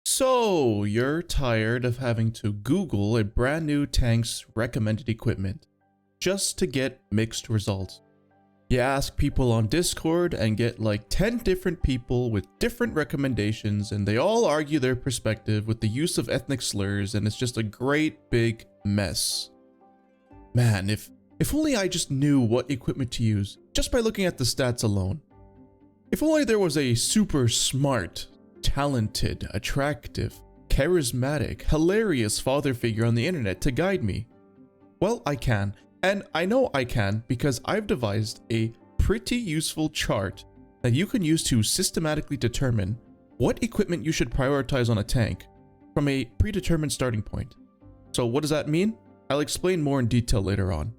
So, you're tired of having to Google a brand new tank's recommended equipment just to get mixed results. You ask people on Discord and get like 10 different people with different recommendations, and they all argue their perspective with the use of ethnic slurs, and it's just a great big mess. Man, if only I just knew what equipment to use just by looking at the stats alone. If only there was a super smart, talented, attractive, charismatic, hilarious father figure on the internet to guide me. Well, I can, and I know I can because I've devised a pretty useful chart that you can use to systematically determine what equipment you should prioritize on a tank from a predetermined starting point. So what does that mean? I'll explain more in detail later on.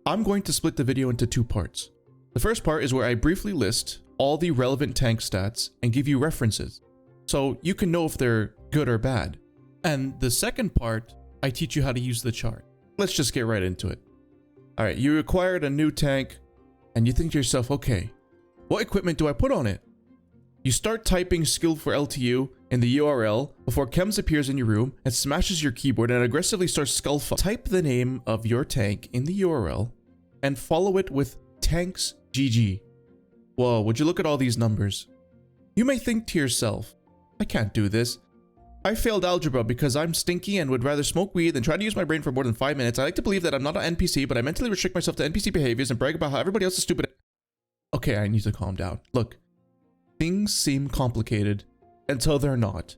I'm going to split the video into two parts. The first part is where I briefly list all the relevant tank stats and give you references, so you can know if they're good or bad. And the second part, I teach you how to use the chart. Let's just get right into it. Alright, you acquired a new tank, and you think to yourself, okay, what equipment do I put on it? You start typing skill for LTU in the URL before chems appears in your room and smashes your keyboard and aggressively starts skullfucking. Type the name of your tank in the URL and follow it with tanks GG. Whoa, would you look at all these numbers? You may think to yourself, I can't do this. I failed algebra because I'm stinky and would rather smoke weed than try to use my brain for more than 5 minutes. I like to believe that I'm not an NPC, but I mentally restrict myself to NPC behaviors and brag about how everybody else is stupid. Okay, I need to calm down. Look, things seem complicated until they're not.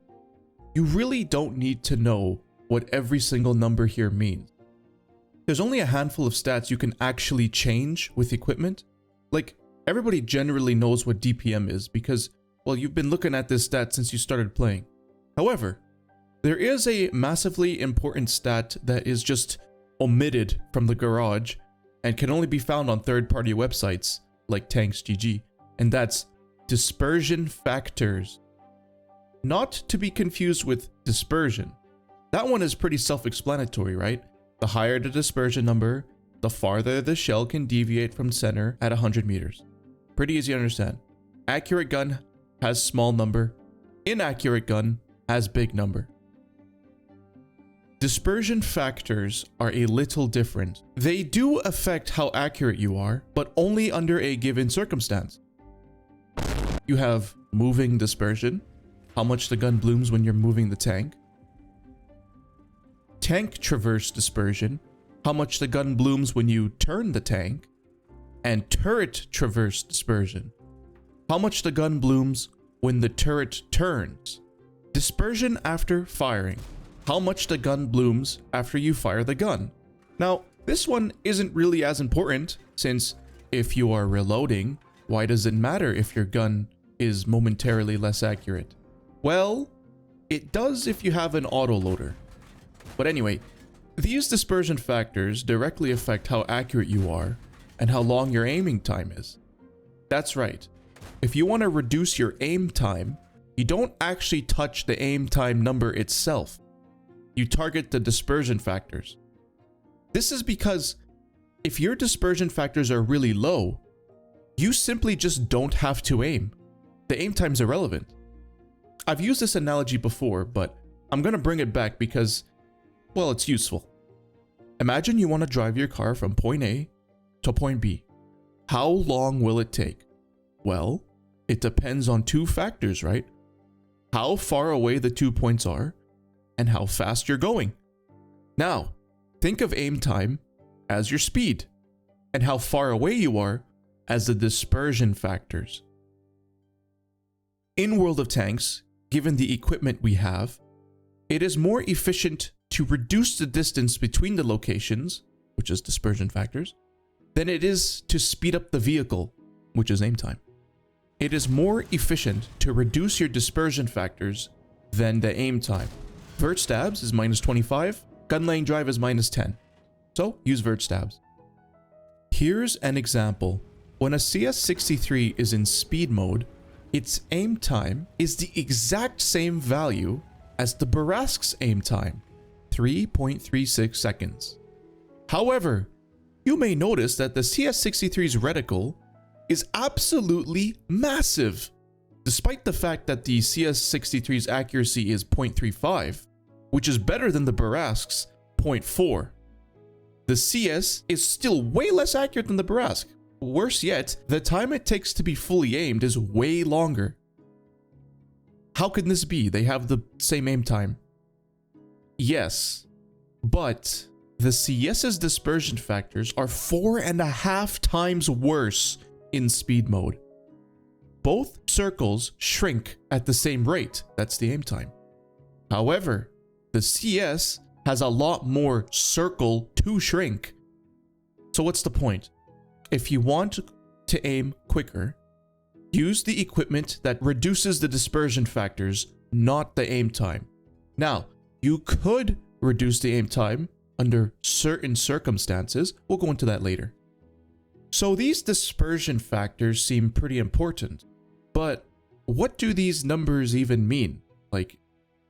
You really don't need to know what every single number here means. There's only a handful of stats you can actually change with equipment. Like, everybody generally knows what DPM is because, well, you've been looking at this stat since you started playing. However, there is a massively important stat that is just omitted from the garage and can only be found on third-party websites like TanksGG, and that's dispersion factors. Not to be confused with dispersion. That one is pretty self-explanatory, right? The higher the dispersion number, the farther the shell can deviate from center at 100 meters. Pretty easy to understand. Accurate gun has small number. Inaccurate gun has big number. Dispersion factors are a little different. They do affect how accurate you are, but only under a given circumstance. You have moving dispersion, how much the gun blooms when you're moving the tank. Tank traverse dispersion, how much the gun blooms when you turn the tank. And turret traverse dispersion, how much the gun blooms when the turret turns. Dispersion after firing, how much the gun blooms after you fire the gun. Now, this one isn't really as important, since if you are reloading, why does it matter if your gun is momentarily less accurate? Well, it does if you have an autoloader. But anyway, these dispersion factors directly affect how accurate you are and how long your aiming time is. That's right. If you want to reduce your aim time, you don't actually touch the aim time number itself. You target the dispersion factors. This is because if your dispersion factors are really low, you simply just don't have to aim. The aim time's irrelevant. I've used this analogy before, but I'm gonna bring it back because, well, it's useful. Imagine you want to drive your car from point A to point B. How long will it take? Well, it depends on two factors, right? How far away the 2 points are and how fast you're going. Now, think of aim time as your speed and how far away you are as the dispersion factors. In World of Tanks, given the equipment we have, it is more efficient to reduce the distance between the locations, which is dispersion factors, than it is to speed up the vehicle, which is aim time. It is more efficient to reduce your dispersion factors than the aim time. Vert stabs is -25, gun laying drive is -10. So use vert stabs. Here's an example. When a CS63 is in speed mode, its aim time is the exact same value as the Barask's aim time, 3.36 seconds. However, you may notice that the CS63's reticle is absolutely massive. Despite the fact that the CS63's accuracy is 0.35, which is better than the Barask's 0.4. The CS is still way less accurate than the Barask. Worse yet, the time it takes to be fully aimed is way longer. How can this be? They have the same aim time. Yes, but the CS's dispersion factors are 4.5 times worse in speed mode. Both circles shrink at the same rate. That's the aim time. However, the CS has a lot more circle to shrink. So what's the point? If you want to aim quicker, use the equipment that reduces the dispersion factors, not the aim time. Now, you could reduce the aim time under certain circumstances. We'll go into that later. So these dispersion factors seem pretty important, but what do these numbers even mean? Like,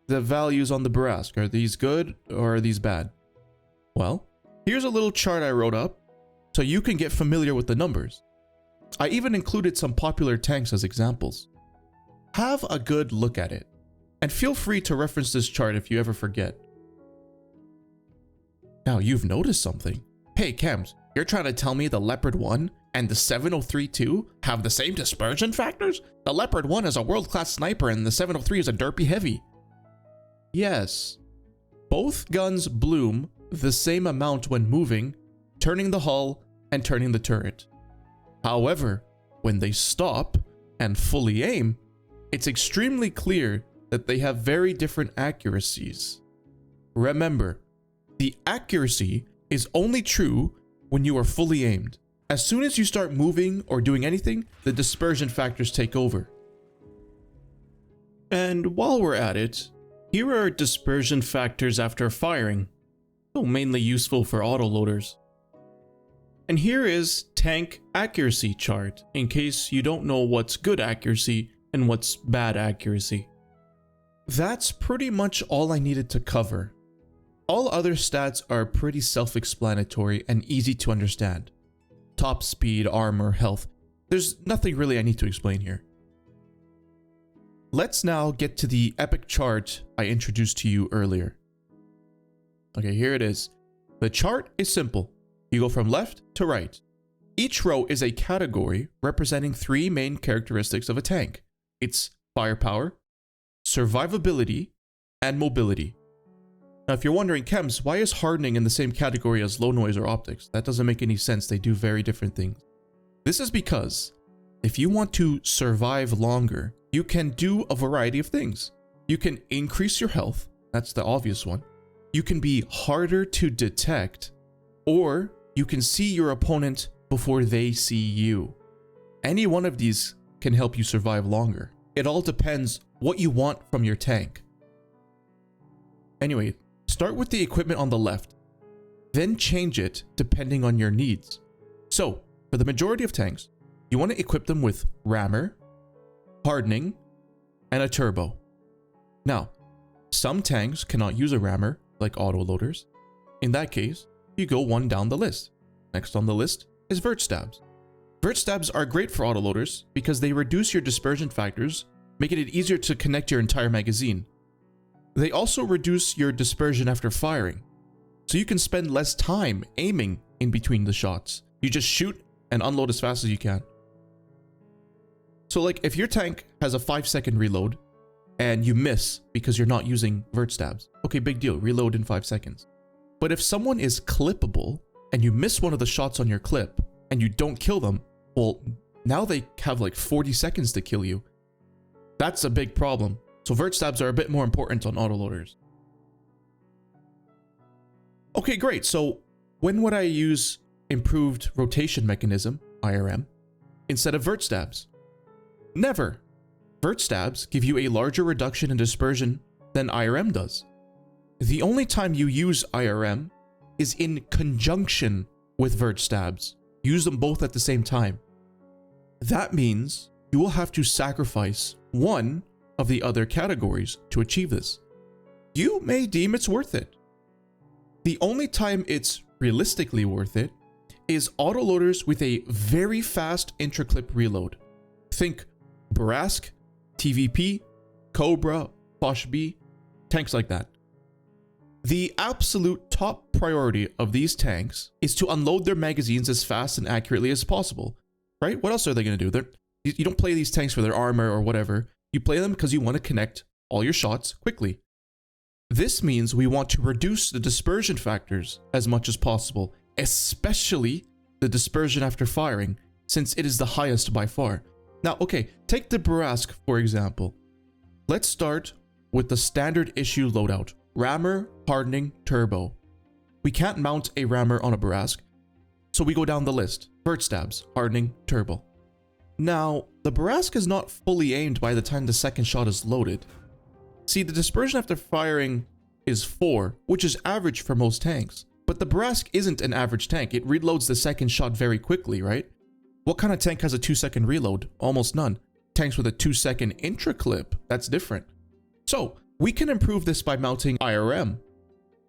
the values on the Barask, are these good or are these bad? Well, here's a little chart I wrote up so you can get familiar with the numbers. I even included some popular tanks as examples. Have a good look at it, and feel free to reference this chart if you ever forget. Now, you've noticed something. Hey, Chems, you're trying to tell me the Leopard 1 and the 703-2 have the same dispersion factors? The Leopard 1 is a world-class sniper and the 703 is a derpy heavy. Yes, both guns bloom the same amount when moving, turning the hull and turning the turret. However, when they stop and fully aim, it's extremely clear that they have very different accuracies. Remember, the accuracy is only true when you are fully aimed. As soon as you start moving or doing anything, the dispersion factors take over. And while we're at it, here are dispersion factors after firing, though mainly useful for autoloaders. And here is tank accuracy chart, in case you don't know what's good accuracy and what's bad accuracy. That's pretty much all I needed to cover. All other stats are pretty self-explanatory and easy to understand. Top speed, armor, health. There's nothing really I need to explain here. Let's now get to the epic chart I introduced to you earlier. Okay, here it is. The chart is simple. You go from left to right. Each row is a category representing 3 main characteristics of a tank. It's firepower, survivability, and mobility. Now, if you're wondering, Chems, why is hardening in the same category as low noise or optics? That doesn't make any sense. They do very different things. This is because if you want to survive longer, you can do a variety of things. You can increase your health. That's the obvious one. You can be harder to detect, or you can see your opponent before they see you. Any one of these can help you survive longer. It all depends what you want from your tank. Anyway, start with the equipment on the left, then change it depending on your needs. So, for the majority of tanks, you want to equip them with rammer, hardening, and a turbo. Now, some tanks cannot use a rammer, like autoloaders. In that case, you go one down the list. Next on the list is vert stabs. Vert stabs are great for autoloaders because they reduce your dispersion factors, making it easier to connect your entire magazine. They also reduce your dispersion after firing, so you can spend less time aiming in between the shots. You just shoot and unload as fast as you can. So like if your tank has a 5-second reload and you miss because you're not using vert stabs, okay, big deal, reload in 5 seconds. But if someone is clippable and you miss one of the shots on your clip and you don't kill them, well, now they have like 40 seconds to kill you. That's a big problem. So vert stabs are a bit more important on autoloaders. Okay, great. So when would I use improved rotation mechanism, IRM, instead of vert stabs? Never. Vert stabs give you a larger reduction in dispersion than IRM does. The only time you use IRM is in conjunction with vert stabs. Use them both at the same time. That means you will have to sacrifice one of the other categories to achieve this. You may deem it's worth it. The only time it's realistically worth it is autoloaders with a very fast intraclip reload. Think Barask, TVP, Cobra, Foch B, tanks like that. The absolute top priority of these tanks is to unload their magazines as fast and accurately as possible, right? What else are they going to do? You don't play these tanks for their armor or whatever. You play them because you want to connect all your shots quickly. This means we want to reduce the dispersion factors as much as possible, especially the dispersion after firing, since it is the highest by far. Now, okay, take the Barask for example. Let's start with the standard issue loadout. Rammer, hardening, turbo. We can't mount a rammer on a Barask, so we go down the list. Vert stabs, hardening, turbo. Now, the Barask is not fully aimed by the time the second shot is loaded. See, the dispersion after firing is 4, which is average for most tanks. But the Barask isn't an average tank. It reloads the second shot very quickly, right? What kind of tank has a 2-second reload? Almost none. Tanks with a 2-second intra clip, that's different. So, we can improve this by mounting IRM.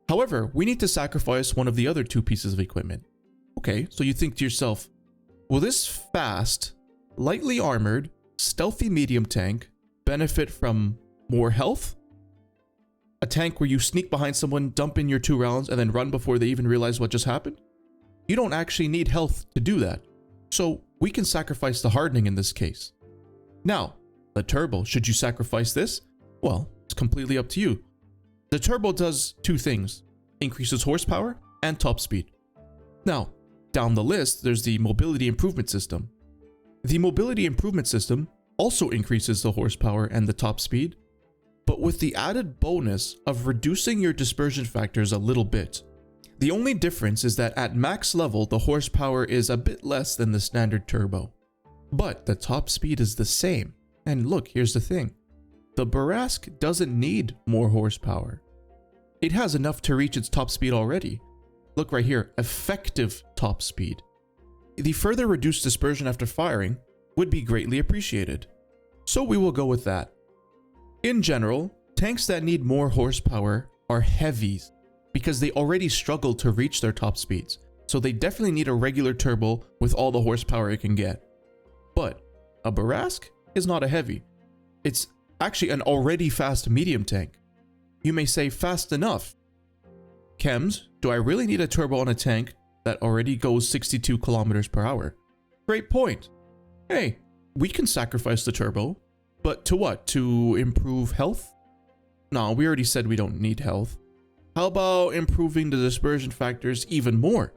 However, we need to sacrifice one of the other 2 pieces of equipment. Okay, so you think to yourself, will this fast, lightly armored, stealthy medium tank benefit from more health? A tank where you sneak behind someone, dump in your 2 rounds, and then run before they even realize what just happened? You don't actually need health to do that. So we can sacrifice the hardening in this case. Now, the turbo, should you sacrifice this? Well, it's completely up to you. The turbo does 2 things, increases horsepower and top speed. Now, down the list, there's the mobility improvement system. The mobility improvement system also increases the horsepower and the top speed, but with the added bonus of reducing your dispersion factors a little bit. The only difference is that at max level, the horsepower is a bit less than the standard turbo, but the top speed is the same. And look, here's the thing. The Barask doesn't need more horsepower. It has enough to reach its top speed already. Look right here, effective top speed. The further reduced dispersion after firing would be greatly appreciated. So we will go with that. In general, tanks that need more horsepower are heavies because they already struggle to reach their top speeds. So they definitely need a regular turbo with all the horsepower it can get. But a Barask is not a heavy. It's actually an already fast medium tank. You may say fast enough. Chems, do I really need a turbo on a tank that already goes 62 kilometers per hour? Great point. Hey, we can sacrifice the turbo, but to what? To improve health? No, we already said we don't need health. How about improving the dispersion factors even more?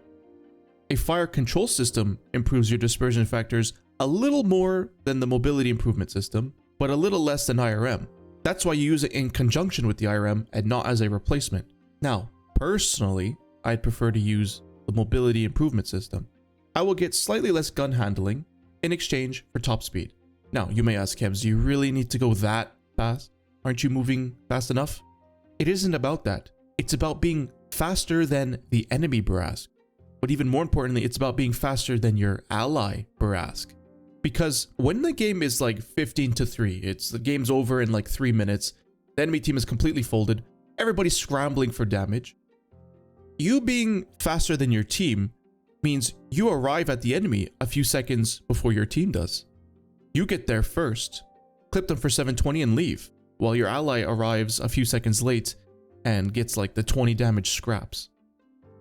A fire control system improves your dispersion factors a little more than the mobility improvement system, but a little less than IRM. That's why you use it in conjunction with the IRM and not as a replacement. Now, personally, I'd prefer to use the mobility improvement system. I will get slightly less gun handling in exchange for top speed. Now, you may ask, Chems, do you really need to go that fast? Aren't you moving fast enough? It isn't about that. It's about being faster than the enemy Barask. But even more importantly, it's about being faster than your ally Barask. Because when the game is like 15-3, the game's over in like 3 minutes, the enemy team is completely folded, everybody's scrambling for damage. You being faster than your team means you arrive at the enemy a few seconds before your team does. You get there first, clip them for 720 and leave, while your ally arrives a few seconds late and gets like the 20 damage scraps.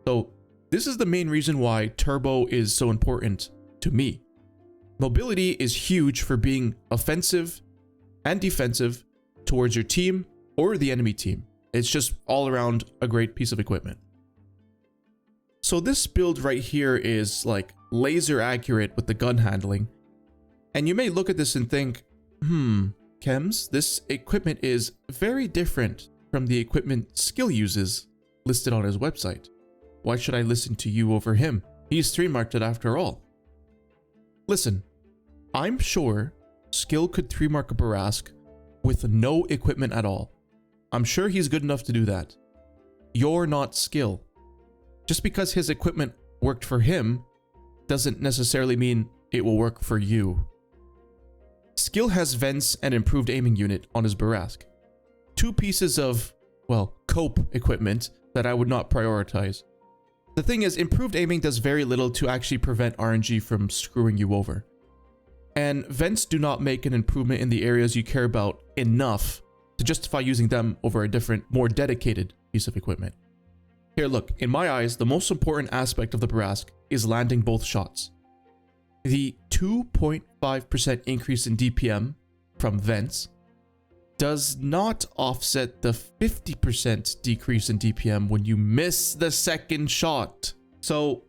So this is the main reason why turbo is so important to me. Mobility is huge for being offensive and defensive towards your team or the enemy team. It's just all around a great piece of equipment. So this build right here is like laser accurate with the gun handling. And you may look at this and think, Chems, this equipment is very different from the equipment Skill uses listed on his website. Why should I listen to you over him? He's 3-marked it after all. Listen, I'm sure Skill could 3-mark a Barask with no equipment at all. I'm sure he's good enough to do that. You're not Skill. Just because his equipment worked for him doesn't necessarily mean it will work for you. Skill has vents and improved aiming unit on his Barask. 2 pieces of, well, cope equipment that I would not prioritize. The thing is, improved aiming does very little to actually prevent RNG from screwing you over. And vents do not make an improvement in the areas you care about enough to justify using them over a different, more dedicated piece of equipment. Here, look, in my eyes, the most important aspect of the Barask is landing both shots. The 2.5% increase in DPM from vents does not offset the 50% decrease in DPM when you miss the second shot. So,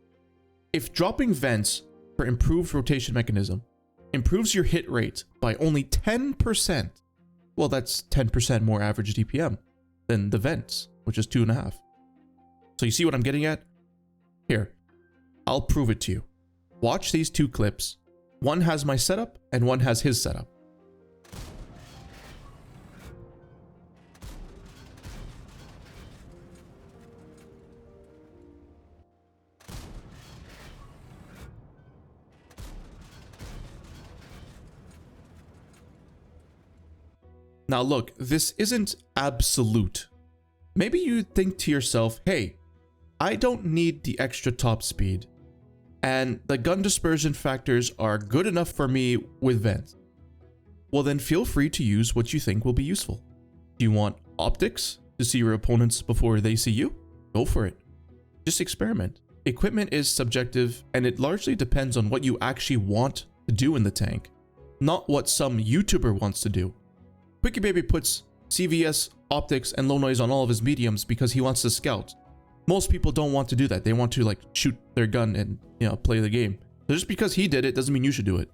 if dropping vents for improved rotation mechanism improves your hit rate by only 10%, well, that's 10% more average DPM than the vents, which is 2.5. So you see what I'm getting at? Here, I'll prove it to you. Watch these two clips. One has my setup and one has his setup. Now look, this isn't absolute. Maybe you think to yourself, hey, I don't need the extra top speed, and the gun dispersion factors are good enough for me with vents. Well then feel free to use what you think will be useful. Do you want optics to see your opponents before they see you? Go for it. Just experiment. Equipment is subjective and it largely depends on what you actually want to do in the tank, not what some YouTuber wants to do. Quickie Baby puts CVS, optics, and low noise on all of his mediums because he wants to scout. Most people don't want to do that. They want to like shoot their gun and, play the game. So just because he did it doesn't mean you should do it.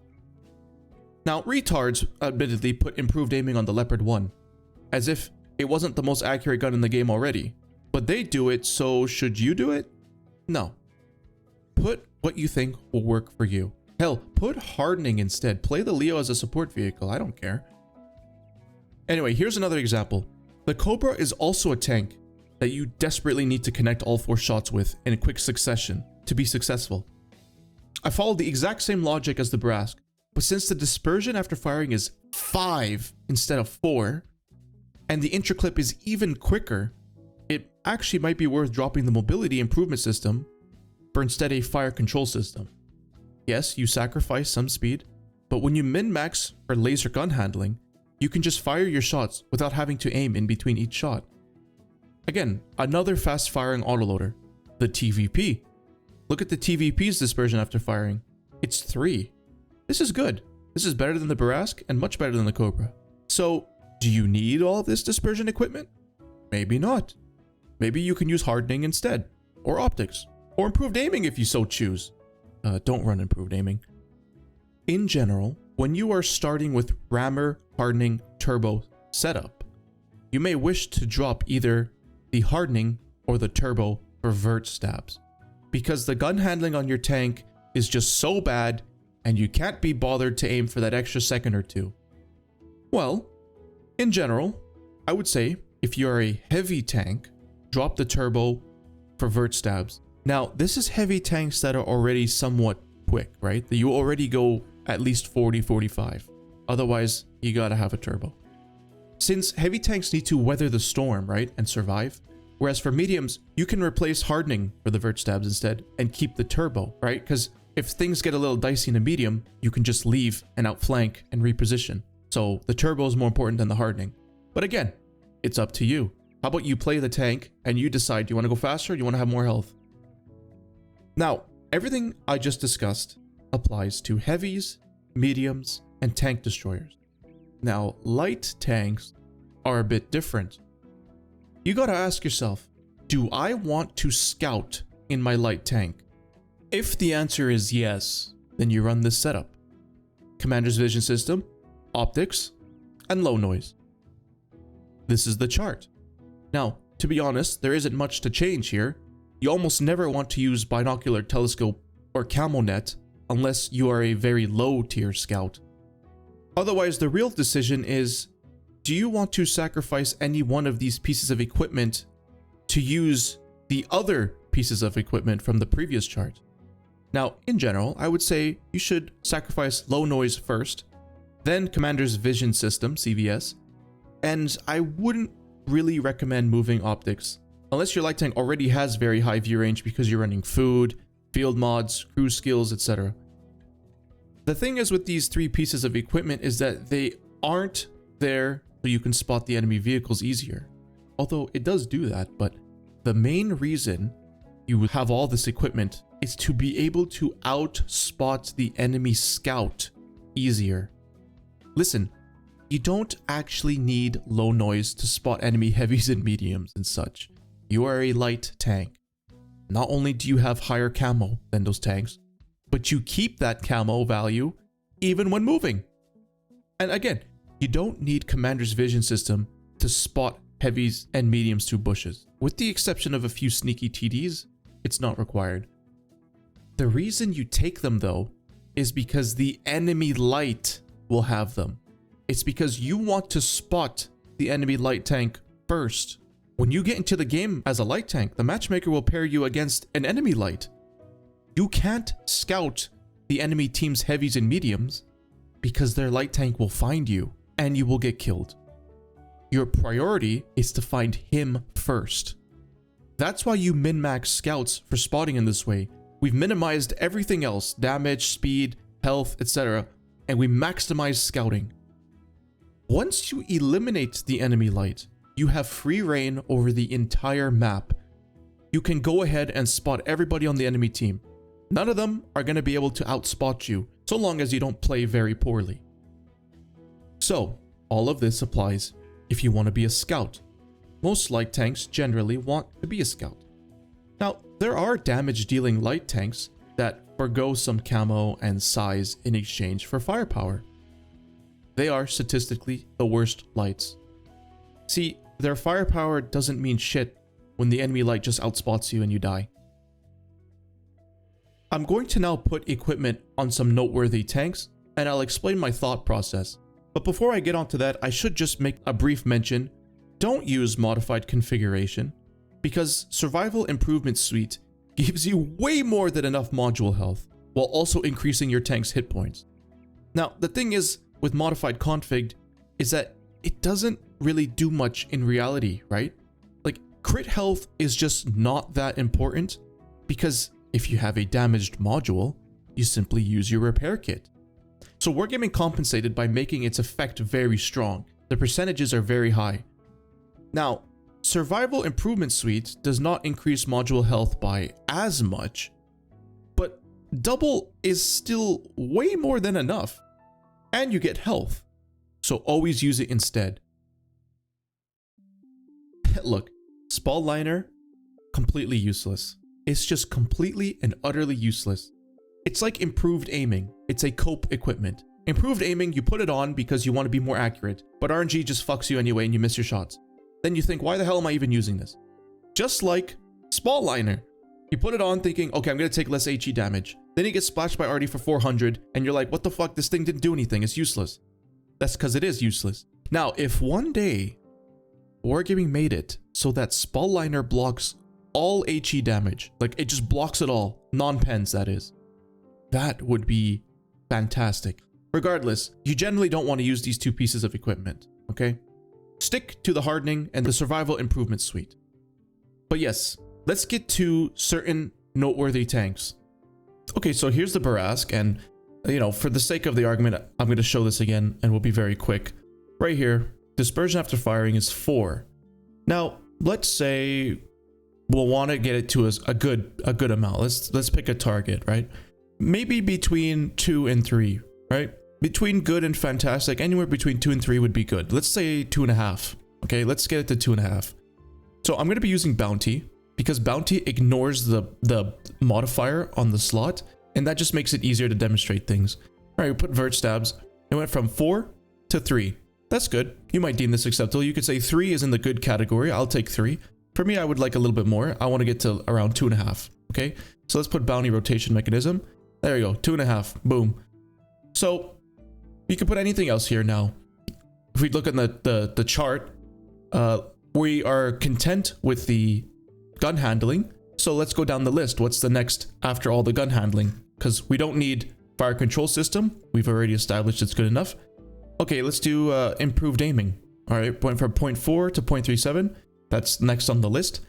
Now, retards admittedly put improved aiming on the Leopard 1, as if it wasn't the most accurate gun in the game already. But they do it, so should you do it? No. Put what you think will work for you. Hell, put hardening instead. Play the Leo as a support vehicle. I don't care. Anyway, here's another example. The Cobra is also a tank that you desperately need to connect all 4 shots with in a quick succession to be successful. I followed the exact same logic as the Barask, but since the dispersion after firing is 5 instead of 4, and the intraclip is even quicker, it actually might be worth dropping the mobility improvement system for instead a fire control system. Yes, you sacrifice some speed, but when you min-max for laser gun handling, you can just fire your shots without having to aim in between each shot. Again, another fast-firing autoloader, the TVP. Look at the TVP's dispersion after firing. It's 3. This is good. This is better than the Barask and much better than the Cobra. So, do you need all of this dispersion equipment? Maybe not. Maybe you can use hardening instead, or optics, or improved aiming if you so choose. Don't run improved aiming. In general, when you are starting with rammer, hardening, turbo setup, you may wish to drop either the hardening or the turbo for vert stabs, because the gun handling on your tank is just so bad and you can't be bothered to aim for that extra second or two. Well, in general, I would say if you're a heavy tank, drop the turbo for vert stabs. Now, this is heavy tanks that are already somewhat quick, right? That you already go at least 40, 45. Otherwise, you gotta have a turbo. Since heavy tanks need to weather the storm, right, and survive, whereas for mediums, you can replace hardening for the vert stabs instead and keep the turbo, right? Because if things get a little dicey in a medium, you can just leave and outflank and reposition. So the turbo is more important than the hardening. But again, it's up to you. How about you play the tank and you decide, do you want to go faster or do you want to have more health? Now, everything I just discussed applies to heavies, mediums, and tank destroyers. Now, light tanks are a bit different. You gotta ask yourself, do I want to scout in my light tank? If the answer is yes, then you run this setup: Commander's Vision System, optics, and low noise. This is the chart. Now, to be honest, there isn't much to change here. You almost never want to use binocular telescope or camo net unless you are a very low tier scout. Otherwise, the real decision is, do you want to sacrifice any one of these pieces of equipment to use the other pieces of equipment from the previous chart? Now, in general, I would say you should sacrifice low noise first, then Commander's Vision System, CVS, and I wouldn't really recommend moving optics unless your light tank already has very high view range because you're running food, field mods, cruise skills, etc. The thing is with these three pieces of equipment is that they aren't there so you can spot the enemy vehicles easier. Although it does do that, but the main reason you would have all this equipment is to be able to outspot the enemy scout easier. Listen, you don't actually need low noise to spot enemy heavies and mediums and such. You are a light tank. Not only do you have higher camo than those tanks, but you keep that camo value even when moving. And again, you don't need Commander's vision system to spot heavies and mediums through bushes. With the exception of a few sneaky TDs, it's not required. The reason you take them though is because the enemy light will have them. It's because you want to spot the enemy light tank first. When you get into the game as a light tank, the matchmaker will pair you against an enemy light. You can't scout the enemy team's heavies and mediums because their light tank will find you and you will get killed. Your priority is to find him first. That's why you min-max scouts for spotting in this way. We've minimized everything else, damage, speed, health, etc., and we maximize scouting. Once you eliminate the enemy light, you have free reign over the entire map. You can go ahead and spot everybody on the enemy team. None of them are going to be able to outspot you, so long as you don't play very poorly. So, all of this applies if you want to be a scout. Most light tanks generally want to be a scout. Now, there are damage-dealing light tanks that forgo some camo and size in exchange for firepower. They are statistically the worst lights. See, their firepower doesn't mean shit when the enemy light just outspots you and you die. I'm going to now put equipment on some noteworthy tanks, and I'll explain my thought process. But before I get onto that, I should just make a brief mention. Don't use modified configuration, because Survival Improvement Suite gives you way more than enough module health, while also increasing your tank's hit points. Now, the thing is, with modified config, is that it doesn't really do much in reality, right? Like, crit health is just not that important, because if you have a damaged module, you simply use your repair kit. So we're getting compensated by making its effect very strong. The percentages are very high. Now, Survival Improvement Suite does not increase module health by as much, but double is still way more than enough. And you get health, so always use it instead. Look, Spall Liner, completely useless. It's just completely and utterly useless. It's like improved aiming. It's a cope equipment. Improved aiming, you put it on because you want to be more accurate, but RNG just fucks you anyway and you miss your shots. Then you think, why the hell am I even using this? Just like Spall Liner. You put it on thinking, okay, I'm going to take less HE damage. Then you get splashed by Artie for 400 and you're like, what the fuck? This thing didn't do anything. It's useless. That's because it is useless. Now, if one day Wargaming made it so that Spall Liner blocks all HE damage, like it just blocks it all, non-pens that is, that would be fantastic. Regardless, you generally don't want to use these two pieces of equipment, okay? Stick to the hardening and the Survival Improvement Suite. But yes, let's get to certain noteworthy tanks. Okay, so here's the Barask, and you know, for the sake of the argument, I'm going to show this again and we'll be very quick. Right here, dispersion after firing is 4. Now, let's say we'll want to get it to a good amount. Let's pick a target, right? Maybe between 2 and 3, right? Between good and fantastic, anywhere between 2 and 3 would be good. Let's say 2.5. Okay, let's get it to 2.5. So I'm going to be using Bounty because Bounty ignores the modifier on the slot, and that just makes it easier to demonstrate things. All right, we put vert stabs. It went from 4 to 3. That's good. You might deem this acceptable. You could say 3 is in the good category. I'll take 3. For me, I would like a little bit more. I want to get to around 2.5. Okay, so let's put Bounty rotation mechanism. There you go, 2.5. Boom. So you can put anything else here now. If we look at the chart, we are content with the gun handling. So let's go down the list. What's the next after all the gun handling? Because we don't need fire control system. We've already established it's good enough. Okay, let's do improved aiming. All right, went from 0.4 to 0.37. That's next on the list.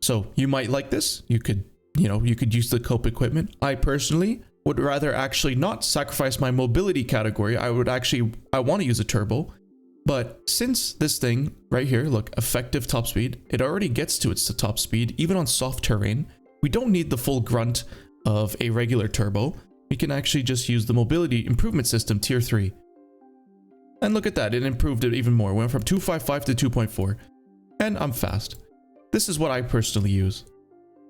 So you might like this. You could use the cope equipment. I personally would rather actually not sacrifice my mobility category. I want to use a turbo. But since this thing right here, look, effective top speed, it already gets to its top speed, even on soft terrain. We don't need the full grunt of a regular turbo. We can actually just use the mobility improvement system tier 3. And look at that, it improved it even more. It went from 2.55 to 2.4. And I'm fast. This is what I personally use.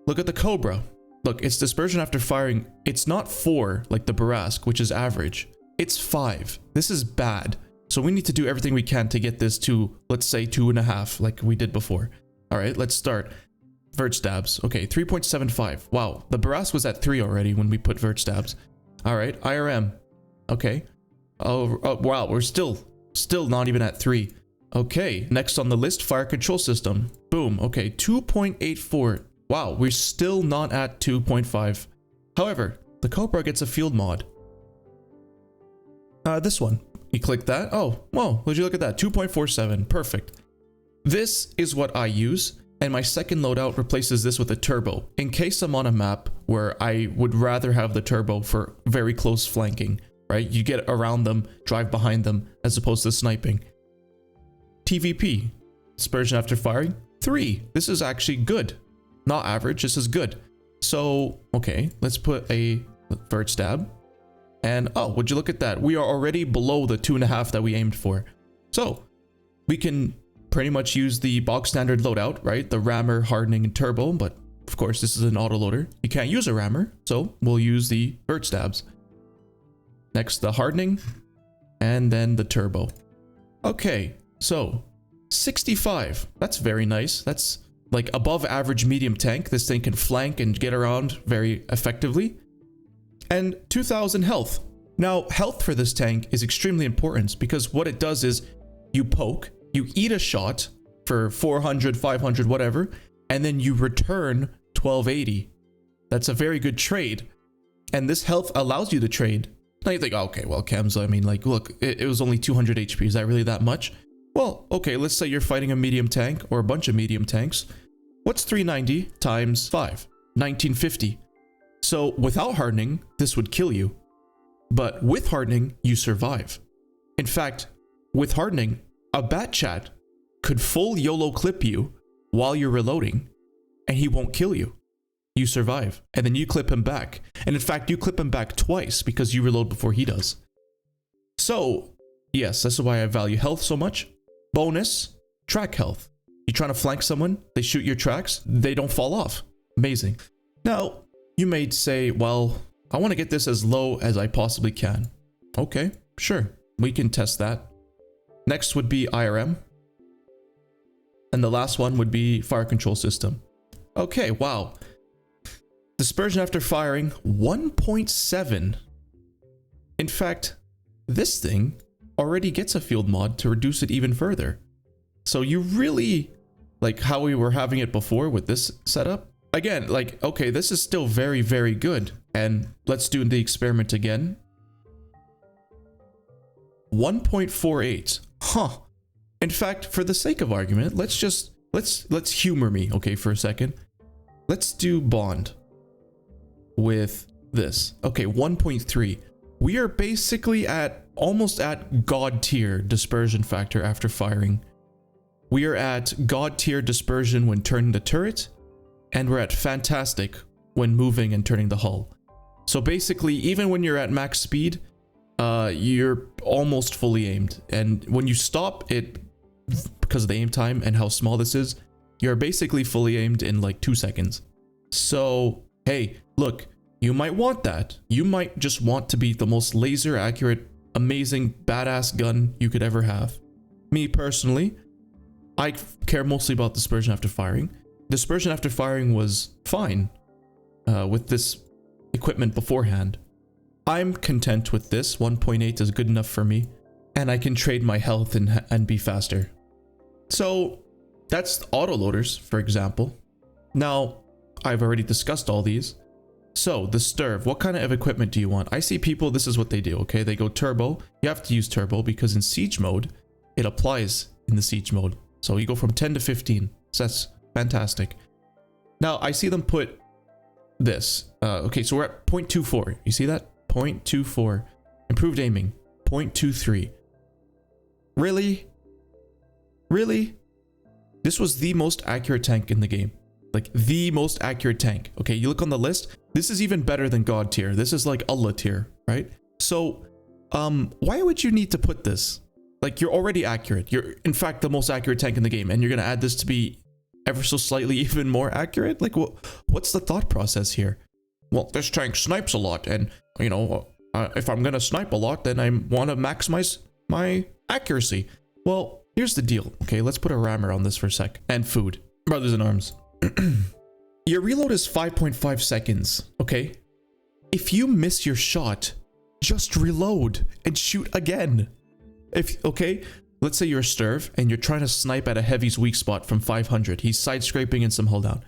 Look at the Cobra. Look, its dispersion after firing, it's not 4 like the Barask, which is average. It's 5. This is bad. So we need to do everything we can to get this to, let's say, 2.5, like we did before. All right, let's start. Vert stabs. Okay, 3.75. Wow, the Barask was at 3 already when we put vert stabs. All right, IRM. Okay. Oh wow, we're still not even at 3. Okay, next on the list, fire control system. Boom. Okay, 2.84. Wow, we're still not at 2.5. However, the Cobra gets a field mod. This one. You click that. Oh, whoa, would you look at that? 2.47. Perfect. This is what I use, and my second loadout replaces this with a turbo, in case I'm on a map where I would rather have the turbo for very close flanking, right? You get around them, drive behind them, as opposed to sniping. TVP, dispersion after firing, 3. This is actually good. Not average, this is good. So, okay, let's put a vert stab. And oh, would you look at that? We are already below the 2.5 that we aimed for. So we can pretty much use the bog standard loadout, right? The rammer, hardening, and turbo. But of course, this is an autoloader. You can't use a rammer, so we'll use the vert stabs. Next, the hardening, and then the turbo. Okay, so 65. That's very nice. That's like above average medium tank. This thing can flank and get around very effectively. And 2000 health. Now, health for this tank is extremely important because what it does is you poke, you eat a shot for 400, 500, whatever, and then you return 1280. That's a very good trade. And this health allows you to trade. Now you think, okay, well, chems, I mean, like, look, it was only 200 HP. Is that really that much? Well, okay, let's say you're fighting a medium tank or a bunch of medium tanks. What's 390 times 5? 1950. So without hardening, this would kill you. But with hardening, you survive. In fact, with hardening, a bat chat could full YOLO clip you while you're reloading, and he won't kill you. You survive, and then you clip him back. And in fact, you clip him back twice because you reload before he does. So, yes, this is why I value health so much. Bonus, track health. You're trying to flank someone, they shoot your tracks, they don't fall off. Amazing. Now, you may say, well, I want to get this as low as I possibly can. Okay, sure, we can test that. Next would be IRM. And the last one would be fire control system. Okay, wow. Dispersion after firing, 1.7. In fact, this thing already gets a field mod to reduce it even further. So you really, like how we were having it before with this setup. Again, like, okay, this is still very, very good. And let's do the experiment again. 1.48. Huh. In fact, for the sake of argument, let's humor me, okay, for a second. Let's do bond with this. Okay, 1.3. We are basically at almost at god tier dispersion factor after firing. We are at god tier dispersion when turning the turret, and we're at fantastic when moving and turning the hull. So basically, even when you're at max speed, you're almost fully aimed. And when you stop it, because of the aim time and how small this is, you're basically fully aimed in like 2 seconds. So, hey, look, you might want that. You might just want to be the most laser accurate, amazing, badass gun you could ever have. Me personally, I care mostly about dispersion after firing. Dispersion after firing was fine with this equipment beforehand. I'm content with this. 1.8 is good enough for me, and I can trade my health and be faster. So that's autoloaders, for example. Now, I've already discussed all these. So the Sturv, what kind of equipment do you want? I see people, this is what they do, okay? They go turbo. You have to use turbo because in siege mode, it applies in the siege mode. So you go from 10 to 15. So that's fantastic. Now, I see them put this. Okay, so we're at 0.24. You see that? 0.24. Improved aiming. 0.23. Really? Really? This was the most accurate tank in the game. Like, the most accurate tank. Okay, you look on the list. This is even better than God tier. This is like Allah tier, right? So, why would you need to put this? Like, you're already accurate. You're, in fact, the most accurate tank in the game. And you're going to add this to be ever so slightly even more accurate? Like, what's the thought process here? Well, this tank snipes a lot. And, you know, if I'm going to snipe a lot, then I want to maximize my accuracy. Well, here's the deal. Okay, let's put a rammer on this for a sec. And food. Brothers in arms. Your reload is 5.5 seconds, okay? If you miss your shot, just reload and shoot again. Okay, let's say you're a Sturv and you're trying to snipe at a heavy's weak spot from 500. He's side scraping in some hull down.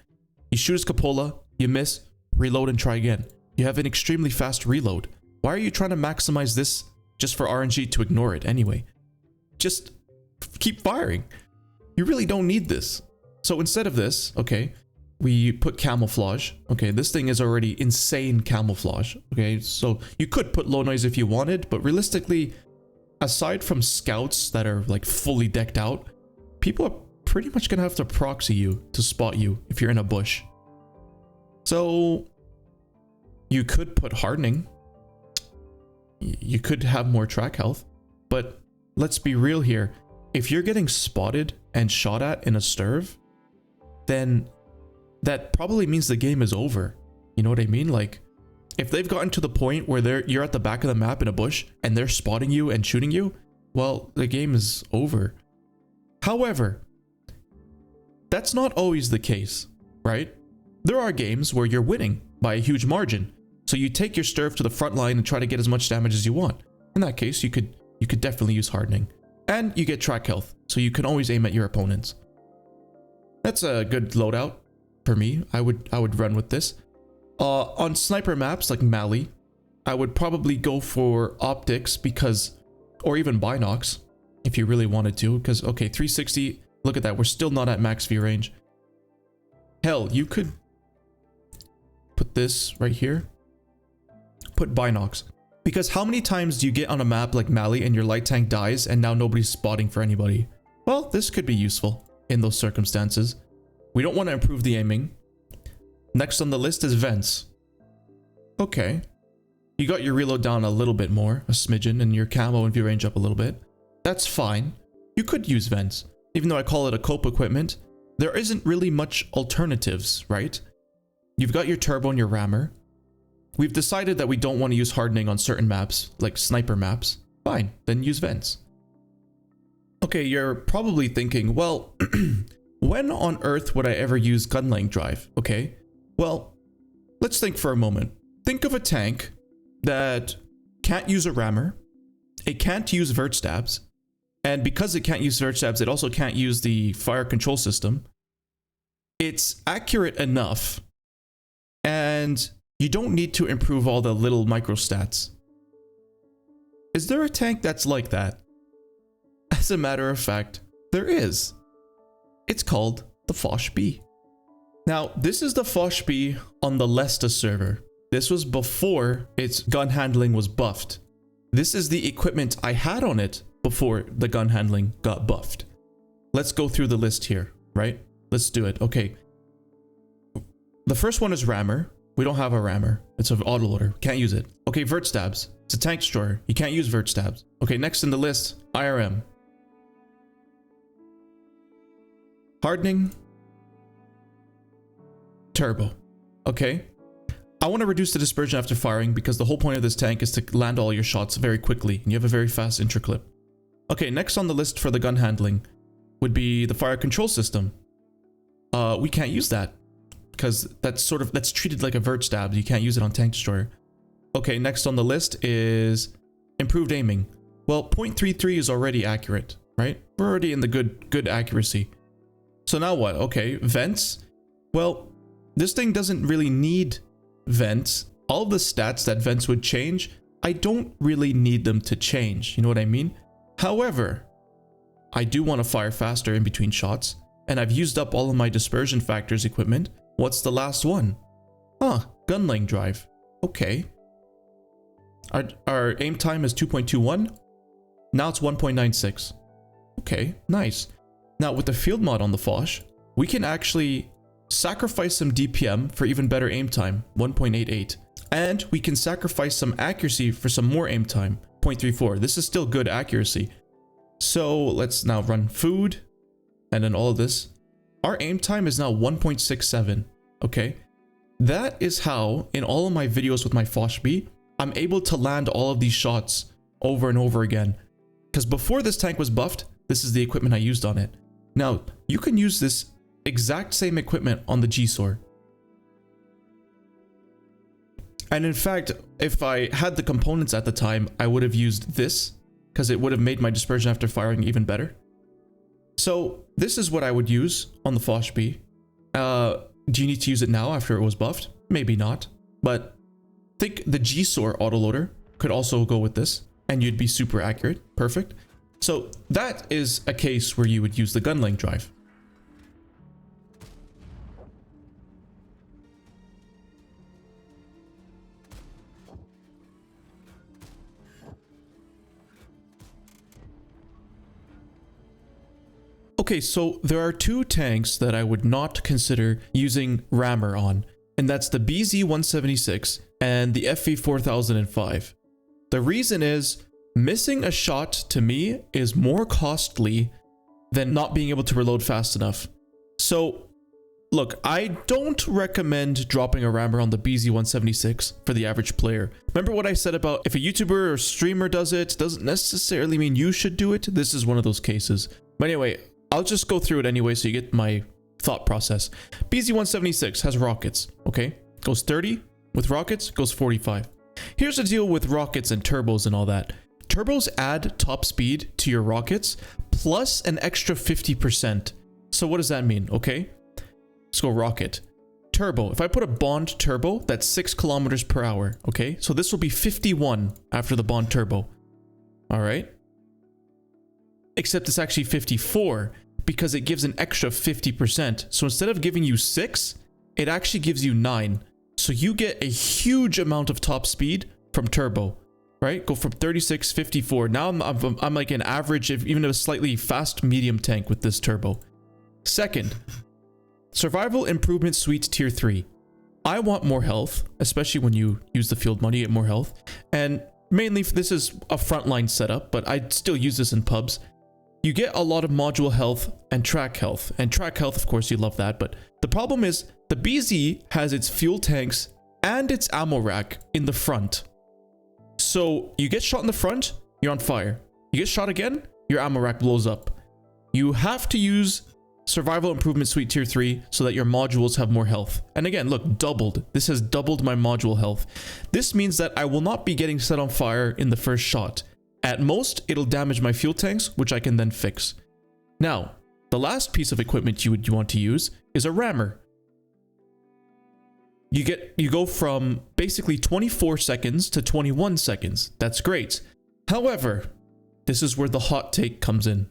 You shoot his cupola, you miss, reload and try again. You have an extremely fast reload. Why are you trying to maximize this just for RNG to ignore it anyway? Just keep firing. You really don't need this. So instead of this, okay, we put camouflage. Okay, this thing is already insane camouflage. Okay, so you could put low noise if you wanted, but realistically, aside from scouts that are like fully decked out, people are pretty much gonna have to proxy you to spot you if you're in a bush. So you could put hardening. You could have more track health, but let's be real here. If you're getting spotted and shot at in a Sturv, then that probably means the game is over. You know what I mean? Like, if they've gotten to the point where you're at the back of the map in a bush and they're spotting you and shooting you, well, the game is over. However, that's not always the case, right? There are games where you're winning by a huge margin. So you take your Sturv to the front line and try to get as much damage as you want. In that case, you could definitely use hardening. And you get track health, so you can always aim at your opponents. That's a good loadout for me. I would run with this. On sniper maps like Mali, I would probably go for optics because, or even binocs if you really wanted to, because okay, 360, look at that, we're still not at max view range. Hell, you could put this right here, put binocs, because how many times do you get on a map like Mali and your light tank dies and now nobody's spotting for anybody? Well, this could be useful in those circumstances. We don't want to improve the aiming. Next on the list is vents. Okay. You got your reload down a little bit more, a smidgen, and your camo and view range up a little bit. That's fine. You could use vents. Even though I call it a cope equipment, there isn't really much alternatives, right? You've got your turbo and your rammer. We've decided that we don't want to use hardening on certain maps, like sniper maps. Fine, then use vents. Okay, you're probably thinking, well, when on earth would I ever use gun length drive? Okay, well, let's think for a moment. Think of a tank that can't use a rammer, it can't use vert stabs, and because it can't use vert stabs, it also can't use the fire control system. It's accurate enough, and you don't need to improve all the little micro stats. Is there a tank that's like that? As a matter of fact, there is. It's called the Foch B. Now, this is the Foch B on the Lesta server. This was before its gun handling was buffed. This is the equipment I had on it before the gun handling got buffed. Let's go through the list here, right? Let's do it. Okay. The first one is rammer. We don't have a rammer. It's an autoloader. Can't use it. Okay, vert stabs. It's a tank destroyer. You can't use vert stabs. Okay, next in the list, IRM. Hardening. Turbo. Okay. I want to reduce the dispersion after firing because the whole point of this tank is to land all your shots very quickly and you have a very fast intraclip. Okay, next on the list for the gun handling would be the fire control system. We can't use that because that's treated like a vert stab. You can't use it on tank destroyer. Okay, next on the list is improved aiming. Well, 0.33 is already accurate, right? We're already in the good accuracy. So now what? Okay, vents. Well, this thing doesn't really need vents. All of the stats that vents would change, I don't really need them to change. You know what I mean? However, I do want to fire faster in between shots, and I've used up all of my dispersion factors equipment. What's the last one? Huh, gun length drive. Okay. Our aim time is 2.21. Now it's 1.96. Okay, nice. Now with the field mod on the Foch, we can actually sacrifice some DPM for even better aim time, 1.88. And we can sacrifice some accuracy for some more aim time, 0.34. This is still good accuracy. So let's now run food and then all of this. Our aim time is now 1.67. Okay. That is how in all of my videos with my Foch B, I'm able to land all of these shots over and over again. Because before this tank was buffed, this is the equipment I used on it. Now, you can use this exact same equipment on the G-Sword. And in fact, if I had the components at the time, I would have used this because it would have made my dispersion after firing even better. So this is what I would use on the Foch B. Do you need to use it now after it was buffed? Maybe not, but I think the G-Sword autoloader could also go with this and you'd be super accurate. Perfect. So that is a case where you would use the gun length drive. Okay, so there are two tanks that I would not consider using rammer on, and that's the BZ-176 and the FV-4005. The reason is, missing a shot to me is more costly than not being able to reload fast enough. So, look, I don't recommend dropping a rammer on the BZ-176 for the average player. Remember what I said about if a YouTuber or streamer does it, doesn't necessarily mean you should do it. This is one of those cases. But anyway, I'll just go through it anyway so you get my thought process. BZ-176 has rockets, okay? Goes 30. With rockets, goes 45. Here's the deal with rockets and turbos and all that. Turbos add top speed to your rockets plus an extra 50%. So what does that mean, okay? Let's go rocket. Turbo. If I put a bond turbo, that's 6 kilometers per hour, okay? So this will be 51 after the bond turbo. All right? Except it's actually 54 because it gives an extra 50%. So instead of giving you 6, it actually gives you 9. So you get a huge amount of top speed from turbo, right? Go from 36, 54. Now I'm like an average, even a slightly fast medium tank with this turbo. Second, survival improvement suite tier 3. I want more health, especially when you use the field money, you get more health. And mainly this is a frontline setup, but I'd still use this in pubs. You get a lot of module health and track health. And track health, of course, you love that. But the problem is the BZ has its fuel tanks and its ammo rack in the front. So you get shot in the front, you're on fire. You get shot again, your ammo rack blows up. You have to use survival improvement suite tier 3 so that your modules have more health. And again, look, doubled. This has doubled my module health. This means that I will not be getting set on fire in the first shot. At most, it'll damage my fuel tanks, which I can then fix. Now, the last piece of equipment you would want to use is a rammer. You go from basically 24 seconds to 21 seconds. That's great. However, this is where the hot take comes in.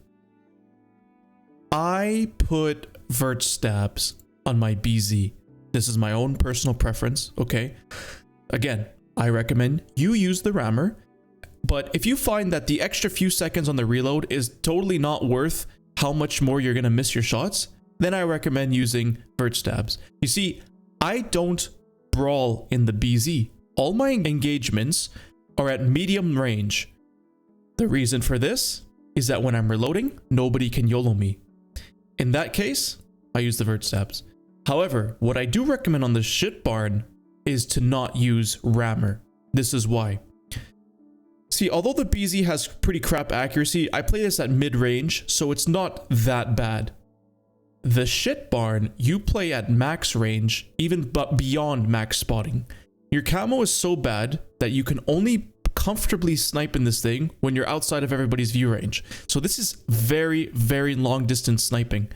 I put vert stabs on my BZ. This is my own personal preference, okay? Again, I recommend you use the rammer. But if you find that the extra few seconds on the reload is totally not worth how much more you're going to miss your shots, then I recommend using vert stabs. You see, I don't brawl in the BZ. All my engagements are at medium range. The reason for this is that when I'm reloading, nobody can YOLO me. In that case, I use the vert stabs. However, what I do recommend on the shit barn is to not use rammer. This is why. See, although the BZ has pretty crap accuracy, I play this at mid-range, so it's not that bad. The shit barn, you play at max range, even but beyond max spotting. Your camo is so bad that you can only comfortably snipe in this thing when you're outside of everybody's view range. So this is very, very long distance sniping.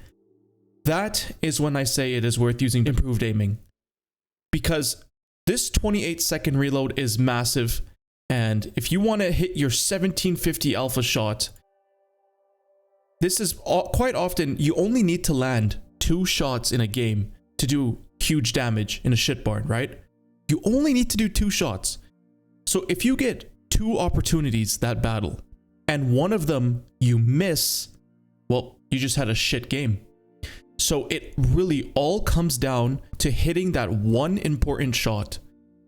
That is when I say it is worth using improved aiming. Because this 28-second reload is massive. And if you want to hit your 1750 alpha shot, this is quite often, you only need to land 2 shots in a game to do huge damage in a shit barn, right? You only need to do 2 shots. So if you get 2 opportunities that battle, and one of them you miss, well, you just had a shit game. So it really all comes down to hitting that one important shot.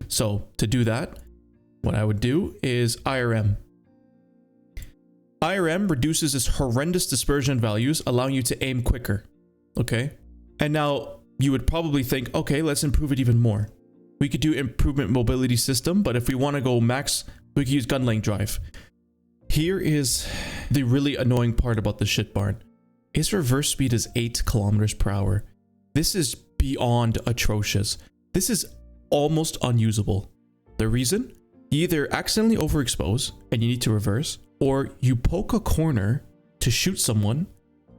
So to do that, what I would do is IRM. IRM reduces its horrendous dispersion values, allowing you to aim quicker. Okay? And now you would probably think, okay, let's improve it even more. We could do improvement mobility system, but if we want to go max, we could use gun length drive. Here is the really annoying part about the shit barn. Its reverse speed is 8 kilometers per hour. This is beyond atrocious. This is almost unusable. The reason? You either accidentally overexpose and you need to reverse, or you poke a corner to shoot someone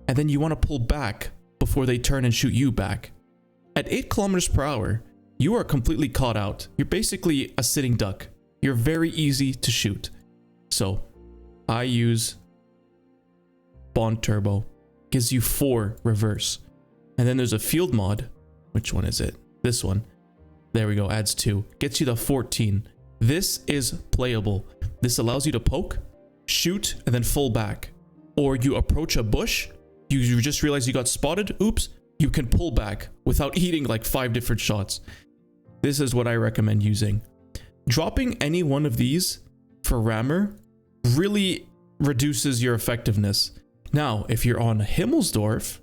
and then you want to pull back before they turn and shoot you back. At 8 kilometers per hour, you are completely caught out. You're basically a sitting duck. You're very easy to shoot. So I use Bond Turbo. Gives you 4 reverse. And then there's a field mod. Which one is it? This one. There we go, adds 2. Gets you the 14. This is playable. This allows you to poke, shoot, and then full back. Or you approach a bush, you just realize you got spotted, oops, you can pull back without eating like 5 different shots. This is what I recommend using. Dropping any one of these for rammer really reduces your effectiveness. Now, if you're on Himmelsdorf,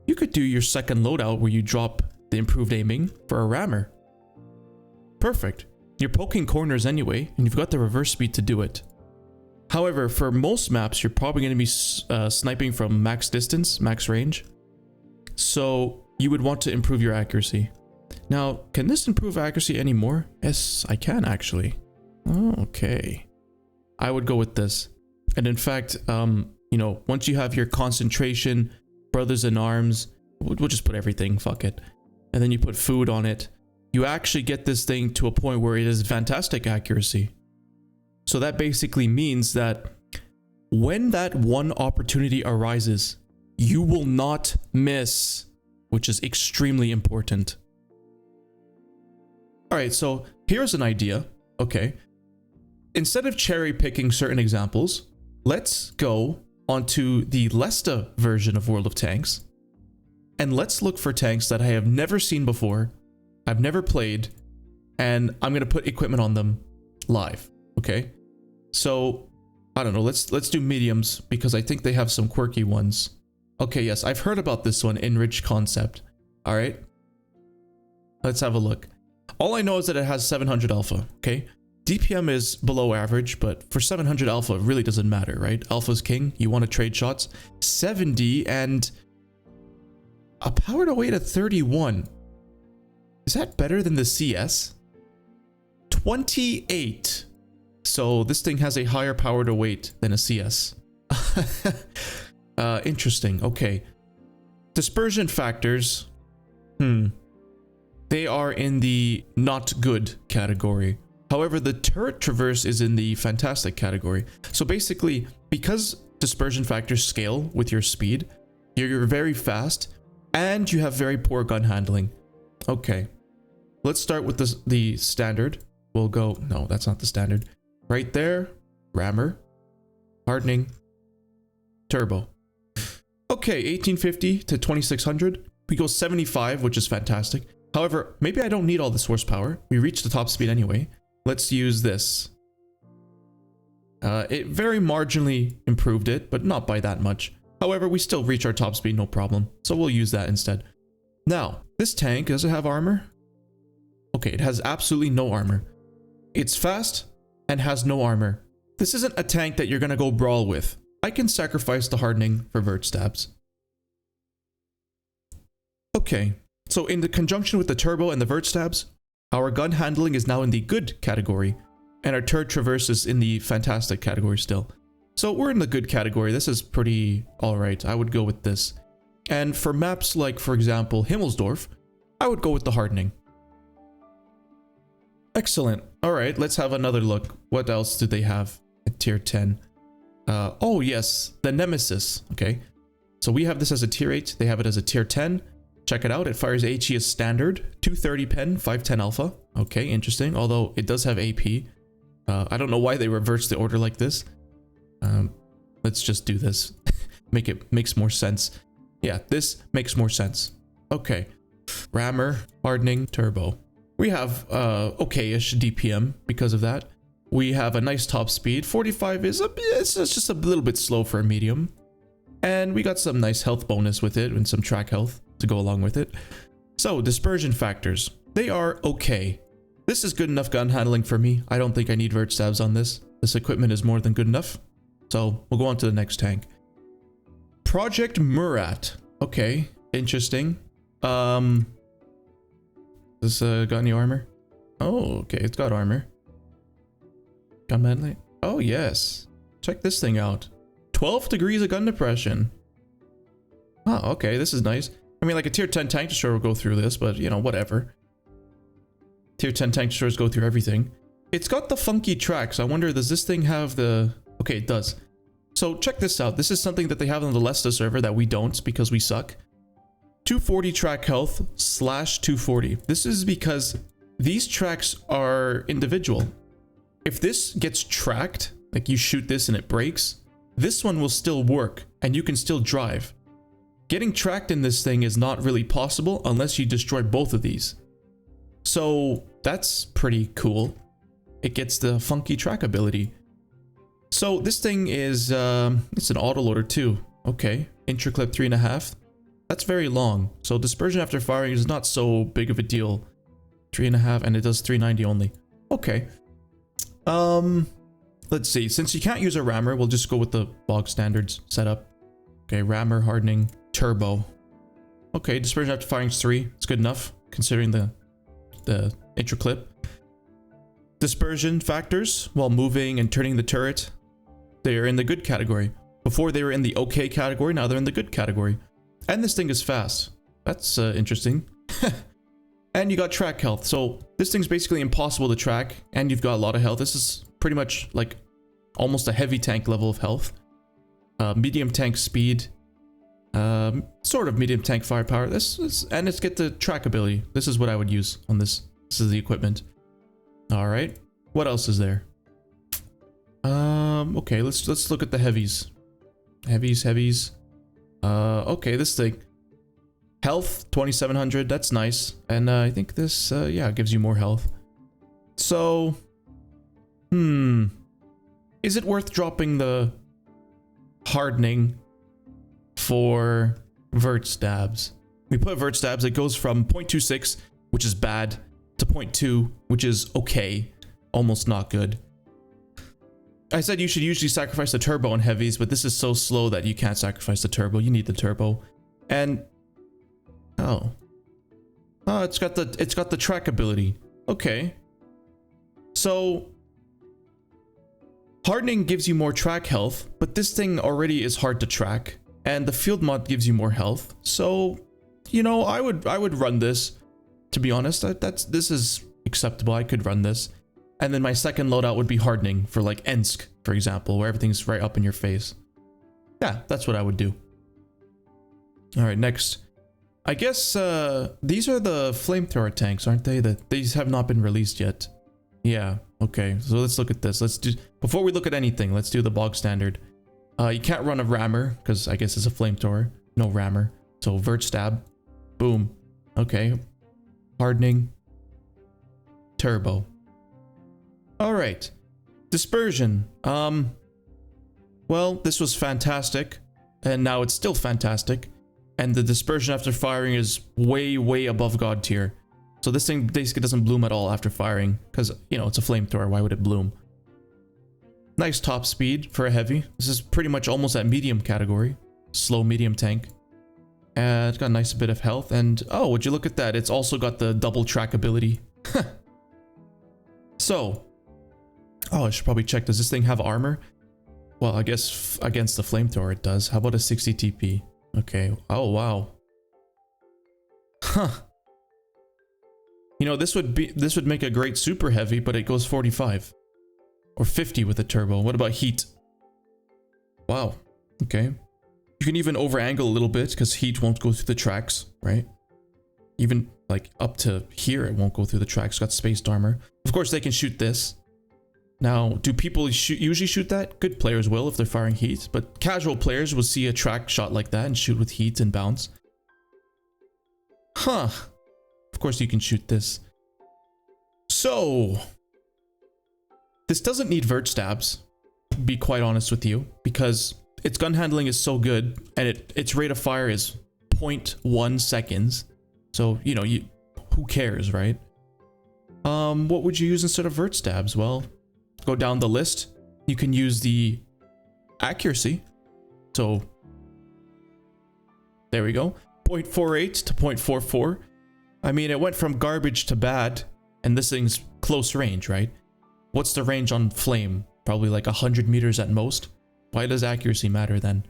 you could do your second loadout where you drop the improved aiming for a rammer. Perfect. You're poking corners anyway, and you've got the reverse speed to do it. However, for most maps, you're probably going to be sniping from max distance, max range. So you would want to improve your accuracy. Now, can this improve accuracy anymore? Yes, I can actually. Oh, okay. I would go with this. And in fact, you know, once you have your concentration, brothers in arms, we'll just put everything, fuck it. And then you put food on it. You actually get this thing to a point where it is fantastic accuracy. So that basically means that when that one opportunity arises, you will not miss, which is extremely important. All right, so here's an idea. Okay. Instead of cherry picking certain examples, let's go onto the Lesta version of World of Tanks, and let's look for tanks that I have never seen before, I've never played, and I'm gonna put equipment on them live. Okay, so I don't know, let's do mediums because I think they have some quirky ones. Okay, yes, I've heard about this one, Enriched Concept. All right, let's have a look. All I know is that it has 700 alpha. Okay, DPM is below average, but for 700 alpha, it really doesn't matter, right? Alpha's king. You want to trade shots. 70 and a power to weight of 31. Is that better than the CS? 28. So this thing has a higher power to weight than a CS. Interesting. Okay. Dispersion factors. They are in the not good category. However, the turret traverse is in the fantastic category. So basically, because dispersion factors scale with your speed, you're very fast and you have very poor gun handling. Okay, let's start with the standard. We'll go, no, that's not the standard. Right there, rammer, hardening, turbo. Okay, 1850 to 2600. We go 75, which is fantastic. However, maybe I don't need all this horsepower. We reached the top speed anyway. Let's use this. It very marginally improved it, but not by that much. However, we still reach our top speed, no problem. So we'll use that instead. Now, this tank, does it have armor? Okay, it has absolutely no armor. It's fast and has no armor. This isn't a tank that you're gonna go brawl with. I can sacrifice the hardening for vert stabs. Okay, so in the conjunction with the turbo and the vert stabs, our gun handling is now in the good category, and our turret traverse is in the fantastic category still. So we're in the good category. This is pretty alright. I would go with this. And for maps like, for example, Himmelsdorf, I would go with the hardening. Excellent. Alright, let's have another look. What else do they have at tier 10? Oh yes, the Nemesis. Okay, so we have this as a tier 8. They have it as a tier 10. Check it out. It fires HE as standard, 230 pen, 510 alpha. Okay, interesting. Although it does have AP. I don't know why they reversed the order like this. Let's just do this. Makes more sense. Yeah, this makes more sense. Okay. Rammer, hardening, turbo. We have okay-ish DPM because of that. We have a nice top speed. 45 is it's just a little bit slow for a medium. And we got some nice health bonus with it and some track health to go along with it. So dispersion factors, they are okay. This is good enough gun handling for me. I don't think I need vert stabs on this. This equipment is more than good enough. So we'll go on to the next tank. Project Murat. Okay, interesting. This got any armor? Oh, okay, it's got armor. Gun medley. Oh yes. Check this thing out. 12 degrees of gun depression. Oh, okay, this is nice. I mean, like a tier 10 tank destroyer will go through this, but you know, whatever. Tier 10 tank destroyers go through everything. It's got the funky tracks. I wonder, does this thing have the... Okay, it does. So check this out. This is something that they have on the Lesta server that we don't because we suck. 240 track health slash 240. This is because these tracks are individual. If this gets tracked, like you shoot this and it breaks, this one will still work and you can still drive. Getting tracked in this thing is not really possible unless you destroy both of these. So that's pretty cool. It gets the funky track ability. So this thing is, it's an autoloader too. Okay, intraclip 3.5. That's very long. So dispersion after firing is not so big of a deal. 3.5 and it does 390 only. Okay. Let's see. Since you can't use a rammer, we'll just go with the bog standards setup. Okay, rammer, hardening, turbo. Okay, dispersion after firing is 3. It's good enough considering the intraclip. Dispersion factors while moving and turning the turret. They are in the good category. Before they were in the okay category, now they're in the good category. And this thing is fast. That's interesting. And you got track health. So this thing's basically impossible to track and you've got a lot of health. This is pretty much like almost a heavy tank level of health. Medium tank speed. Sort of medium tank firepower. And it's get the track ability. This is what I would use on this. This is the equipment. All right. What else is there? Okay, let's look at the heavies. Heavies. Okay, this thing. Health 2700. That's nice. And I think this yeah, gives you more health. So is it worth dropping the hardening for vert stabs? We put vert stabs, it goes from 0.26, which is bad, to 0.2, which is okay, almost not good. I said you should usually sacrifice the turbo on heavies, but this is so slow that you can't sacrifice the turbo. You need the turbo. And oh, it's got the track ability. Okay. So hardening gives you more track health, but this thing already is hard to track, and the field mod gives you more health. So, you know, I would run this. To be honest, this is acceptable. I could run this. And then my second loadout would be hardening for like Ensk, for example, where everything's right up in your face. Yeah, that's what I would do. All right, next. I guess these are the flamethrower tanks, aren't they? These have not been released yet. Yeah, okay. So let's look at this. Before we look at anything, let's do the bog standard. You can't run a rammer because I guess it's a flamethrower. No rammer. So vert stab. Boom. Okay. Hardening. Turbo. All right. Dispersion. Well, this was fantastic, and now it's still fantastic. And the dispersion after firing is way, way above God tier. So this thing basically doesn't bloom at all after firing, because, you know, it's a flamethrower. Why would it bloom? Nice top speed for a heavy. This is pretty much almost at medium category. Slow medium tank. And it's got a nice bit of health. And, oh, would you look at that? It's also got the double track ability. So, oh, I should probably check. Does this thing have armor? Well, I guess against the flamethrower it does. How about a 60 TP? Okay. Oh, wow. Huh. You know, this would make a great super heavy, but it goes 45 or 50 with a turbo. What about heat? Wow. Okay. You can even over angle a little bit because heat won't go through the tracks, right? Even like up to here, it won't go through the track. It's got spaced armor. Of course, they can shoot this. Now, do people usually shoot that? Good players will if they're firing heat, but casual players will see a track shot like that and shoot with heat and bounce. Huh. Of course, you can shoot this. So, this doesn't need vert stabs, to be quite honest with you, because its gun handling is so good and its rate of fire is 0.1 seconds. So, you know, who cares, right? What would you use instead of vert stabs? Well, go down the list. You can use the accuracy. So, there we go. 0.48 to 0.44. I mean, it went from garbage to bad, and this thing's close range, right? What's the range on flame? Probably like 100 meters at most. Why does accuracy matter then?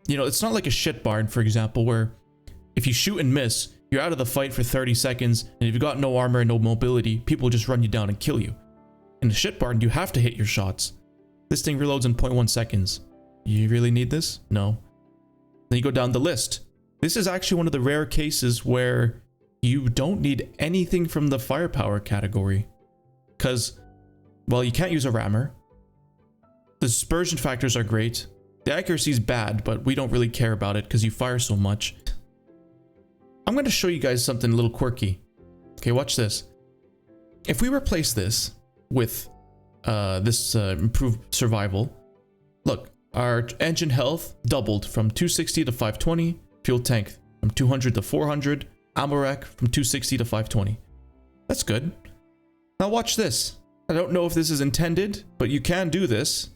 You know, it's not like a shit barn, for example, where if you shoot and miss, you're out of the fight for 30 seconds, and if you've got no armor and no mobility, people just run you down and kill you. In a shit barn, you have to hit your shots. This thing reloads in 0.1 seconds. You really need this? No. Then you go down the list. This is actually one of the rare cases where you don't need anything from the firepower category. Because, well, you can't use a rammer. The dispersion factors are great. The accuracy is bad, but we don't really care about it because you fire so much. I'm going to show you guys something a little quirky. Okay, watch this. If we replace this with this improved survival, look, our engine health doubled from 260 to 520, fuel tank from 200 to 400, ammo rack from 260 to 520. That's good. Now watch this. I don't know if this is intended, but you can do this.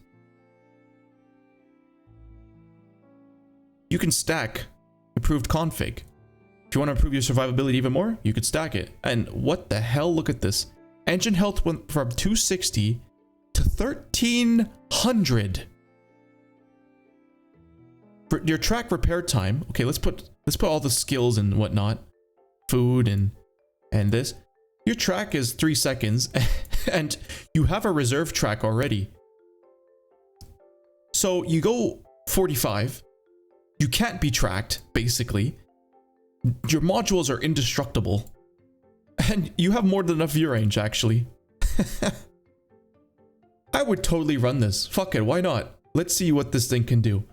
You can stack improved config. If you want to improve your survivability even more, you could stack it. And what the hell? Look at this. Engine health went from 260 to 1300. For your track repair time, okay, let's put all the skills and whatnot, food and this. Your track is 3 seconds, and you have a reserve track already. So you go 45. You can't be tracked, basically. Your modules are indestructible. And you have more than enough view range, actually. I would totally run this. Fuck it, why not? Let's see what this thing can do.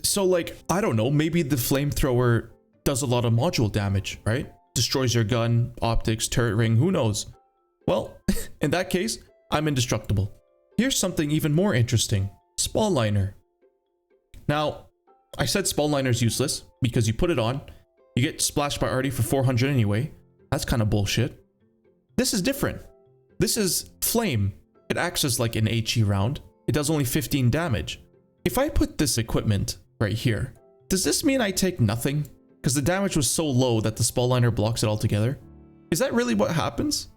So, like, I don't know, maybe the flamethrower does a lot of module damage, right? Destroys your gun, optics, turret ring, who knows? Well, in that case, I'm indestructible. Here's something even more interesting. Spall liner. Now, I said spall liner is useless because you put it on, you get splashed by arty for 400 anyway. That's kind of bullshit. This is different. This is flame. It acts as like an HE round. It does only 15 damage. If I put this equipment right here, does this mean I take nothing? Because the damage was so low that the spall liner blocks it altogether. Is that really what happens?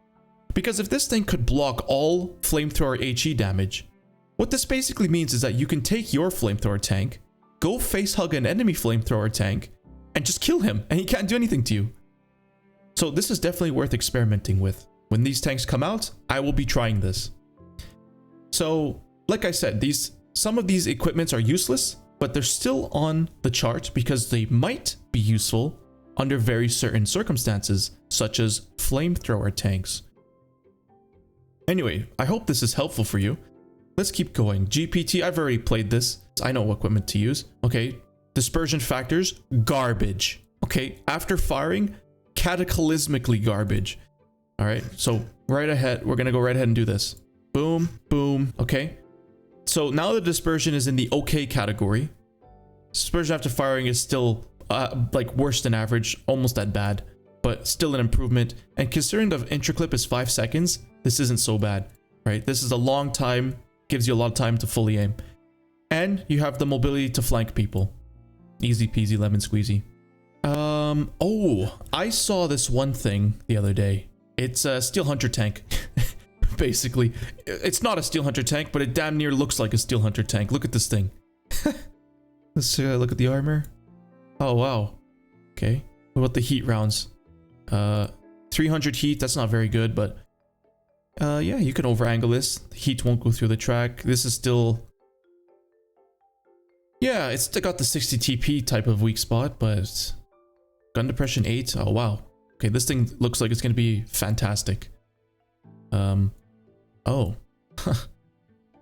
Because if this thing could block all flamethrower HE damage, what this basically means is that you can take your flamethrower tank, go face hug an enemy flamethrower tank, and just kill him, and he can't do anything to you. So this is definitely worth experimenting with. When these tanks come out, I will be trying this. So, like I said, some of these equipments are useless, but they're still on the chart because they might be useful under very certain circumstances, such as flamethrower tanks. Anyway, I hope this is helpful for you. Let's keep going. GPT, I've already played this. I know what equipment to use. Okay, dispersion factors, garbage. Okay, after firing, cataclysmically garbage. All right, so right ahead, we're gonna go right ahead and do this. Boom, boom, okay. So now the dispersion is in the okay category. Dispersion after firing is still like worse than average, almost that bad, but still an improvement. And considering the intraclip is 5 seconds, this isn't so bad, right? This is a long time, gives you a lot of time to fully aim. And you have the mobility to flank people. Easy peasy lemon squeezy. Oh, I saw this one thing the other day. It's a Steel Hunter tank. Basically, it's not a Steel Hunter tank, but it damn near looks like a Steel Hunter tank. Look at this thing. Let's look at the armor. Oh, wow. Okay. What about the heat rounds? 300 heat, that's not very good, but yeah, you can over-angle this. The heat won't go through the track. This is still... Yeah, it's got the 60 TP type of weak spot, but gun depression 8. Oh, wow. Okay, this thing looks like it's gonna be fantastic. Oh.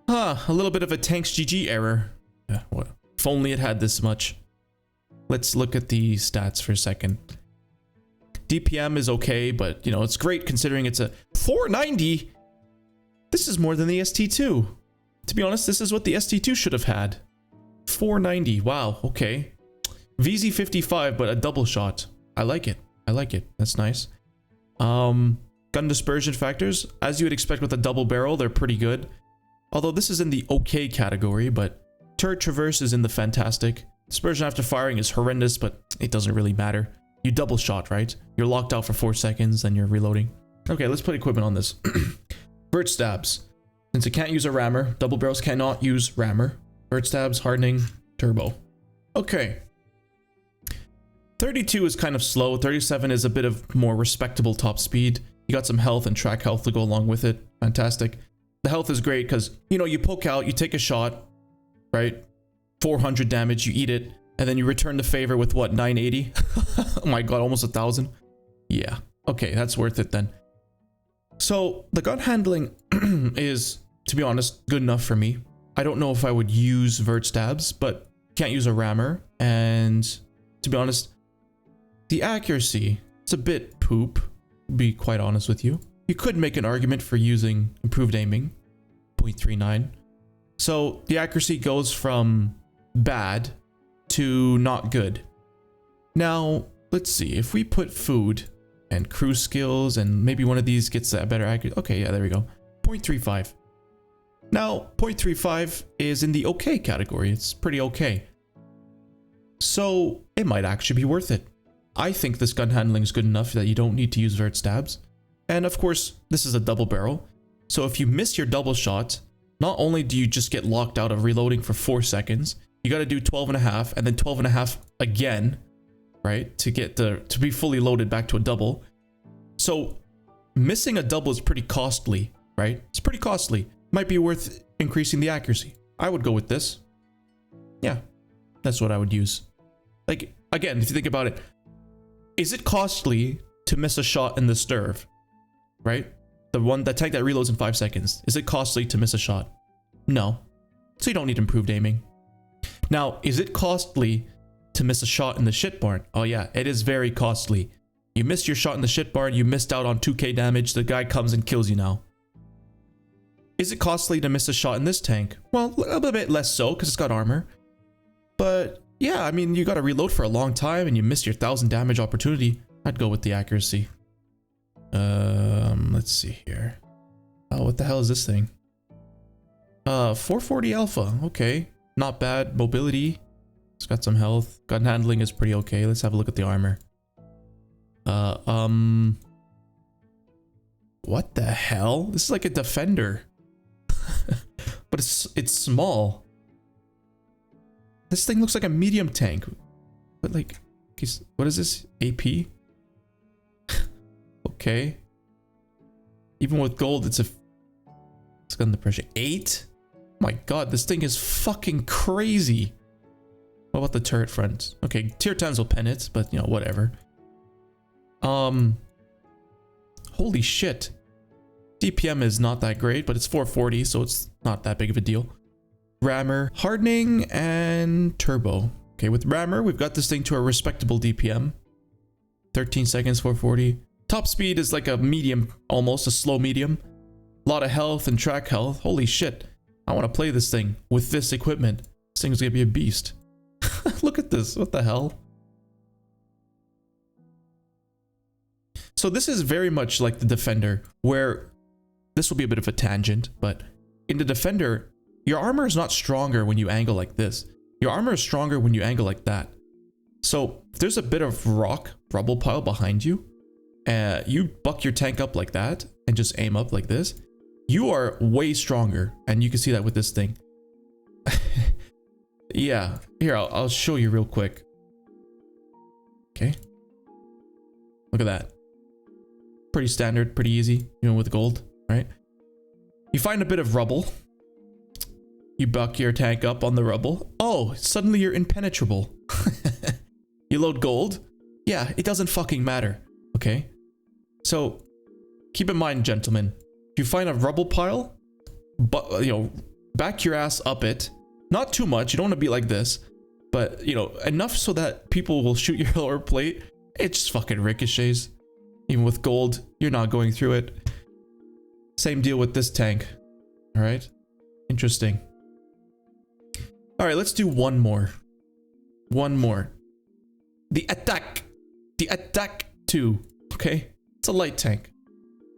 A little bit of a tanks GG error. Yeah, what? If only it had this much. Let's look at the stats for a second. DPM is okay, but you know, it's great considering it's a 490. This is more than the ST2. To be honest, this is what the ST2 should have had. 490. Wow, okay. VZ55, but a double shot. I like it. I like it. That's nice. Gun dispersion factors, as you would expect with a double barrel, they're pretty good. Although this is in the okay category, but turret traverse is in the fantastic. Dispersion after firing is horrendous, but it doesn't really matter. You double shot, right? You're locked out for 4 seconds, then you're reloading. Okay, let's put equipment on this. Vert stabs. Since it can't use a rammer, double barrels cannot use rammer. Vert stabs, hardening, turbo. Okay. 32 is kind of slow. 37 is a bit of more respectable top speed. You got some health and track health to go along with it. Fantastic. The health is great because, you know, you poke out, you take a shot, right? 400 damage, you eat it, and then you return the favor with what, 980? Oh my god, almost 1,000. Yeah, okay, that's worth it then. So the gun handling is, to be honest, good enough for me. I don't know if I would use vert stabs, but can't use a rammer. And to be honest, the accuracy, it's a bit poop, to be quite honest with you. You could make an argument for using improved aiming, 0.39. So the accuracy goes from bad to not good. Now, let's see, if we put food and crew skills and maybe one of these gets a better accuracy. Okay, yeah, there we go. 0.35. Now, 0.35 is in the okay category. It's pretty okay. So it might actually be worth it. I think this gun handling is good enough that you don't need to use vert stabs. And of course, this is a double barrel. So if you miss your double shot, not only do you just get locked out of reloading for 4 seconds, you got to do 12.5 and then 12.5 again, right? To be fully loaded back to a double. So missing a double is pretty costly, right? It's pretty costly. Might be worth increasing the accuracy. I would go with this. Yeah, that's what I would use. Like, again, if you think about it, is it costly to miss a shot in the stirve, right? The tank that reloads in 5 seconds. Is it costly to miss a shot? No. So you don't need improved aiming. Now, is it costly to miss a shot in the shit barn? Oh yeah, it is very costly. You missed your shot in the shit barn, you missed out on 2k damage, the guy comes and kills you now. Is it costly to miss a shot in this tank? Well, a little bit less so, because it's got armor. But yeah, I mean, you gotta reload for a long time and you miss your 1,000 damage opportunity. I'd go with the accuracy. Let's see here. Oh, what the hell is this thing? 440 alpha, okay. Not bad. Mobility. It's got some health. Gun handling is pretty okay. Let's have a look at the armor. What the hell? This is like a defender. But it's small. This thing looks like a medium tank. But like, what is this? AP? Okay. Even with gold, it's gun depression. 8? My god, this thing is fucking crazy. What about the turret front? Okay, tier 10s will pen it, but you know, whatever. Holy shit. DPM is not that great, but it's 440, so it's not that big of a deal. Rammer, hardening, and turbo. Okay, with rammer, we've got this thing to a respectable DPM. 13 seconds, 440. Top speed is like a medium, almost a slow medium. A lot of health and track health. Holy shit. I want to play this thing with this equipment. This thing's gonna be a beast. Look at this. What the hell? So this is very much like the Defender, where this will be a bit of a tangent, but in the Defender, your armor is not stronger when you angle like this. Your armor is stronger when you angle like that. So if there's a bit of rock rubble pile behind you, you buck your tank up like that and just aim up like this, you are way stronger, and you can see that with this thing. Yeah, here, I'll show you real quick. Okay. Look at that. Pretty standard, pretty easy, even with gold, right? You find a bit of rubble. You buck your tank up on the rubble. Oh, suddenly you're impenetrable. You load gold. Yeah, it doesn't fucking matter. Okay, so keep in mind, gentlemen, if you find a rubble pile, but back your ass up it. Not too much. You don't want to be like this, but enough so that people will shoot your lower plate. It just fucking ricochets. Even with gold, you're not going through it. Same deal with this tank. All right, interesting. All right, let's do one more. One more. The attack 2. Okay, it's a light tank.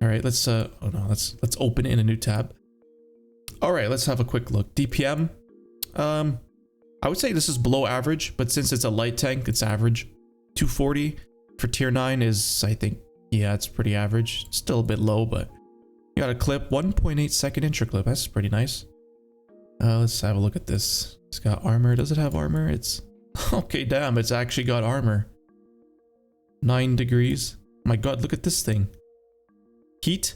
All right, let's let's open it in a new tab. All right, let's have a quick look. DPM, I would say this is below average, but since it's a light tank, it's average. 240 for tier 9 is, I think, yeah, it's pretty average. Still a bit low, but you got a clip, 1.8 second intro clip. That's pretty nice. Let's have a look at this. It's got armor. Does it have armor? It's okay. Damn, it's actually got armor. 9 degrees. My God, look at this thing. Heat.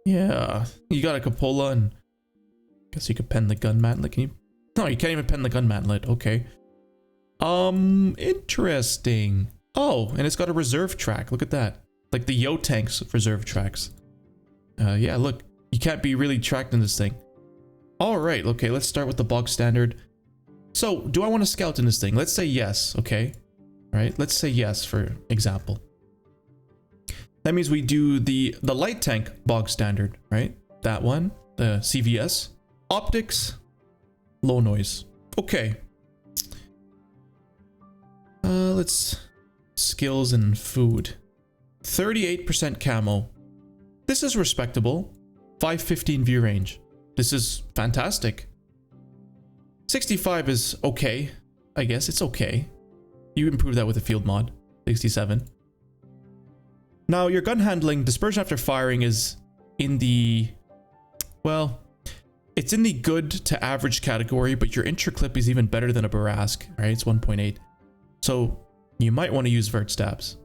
Yeah, you got a cupola, and guess you could pen the gun mantlet. Can you? No, you can't even pen the gun mantlet. Okay. Interesting. Oh, and it's got a reserve track. Look at that. Like the Yo tanks reserve tracks. Yeah, look, you can't be really tracked in this thing. All right, okay, let's start with the box standard. So, do I want to scout in this thing? Let's say yes, okay? All right, let's say yes, for example. That means we do the light tank box standard, right? That one, the CVS. Optics, low noise. Okay. Let's... skills and food. 38% camo. This is respectable. 515 view range. This is fantastic. 65 is okay. I guess it's okay. You improve that with a field mod. 67. Now your gun handling, dispersion after firing is in the... well, it's in the good to average category, but your intro clip is even better than a Barask, right? It's 1.8. So you might want to use vert stabs.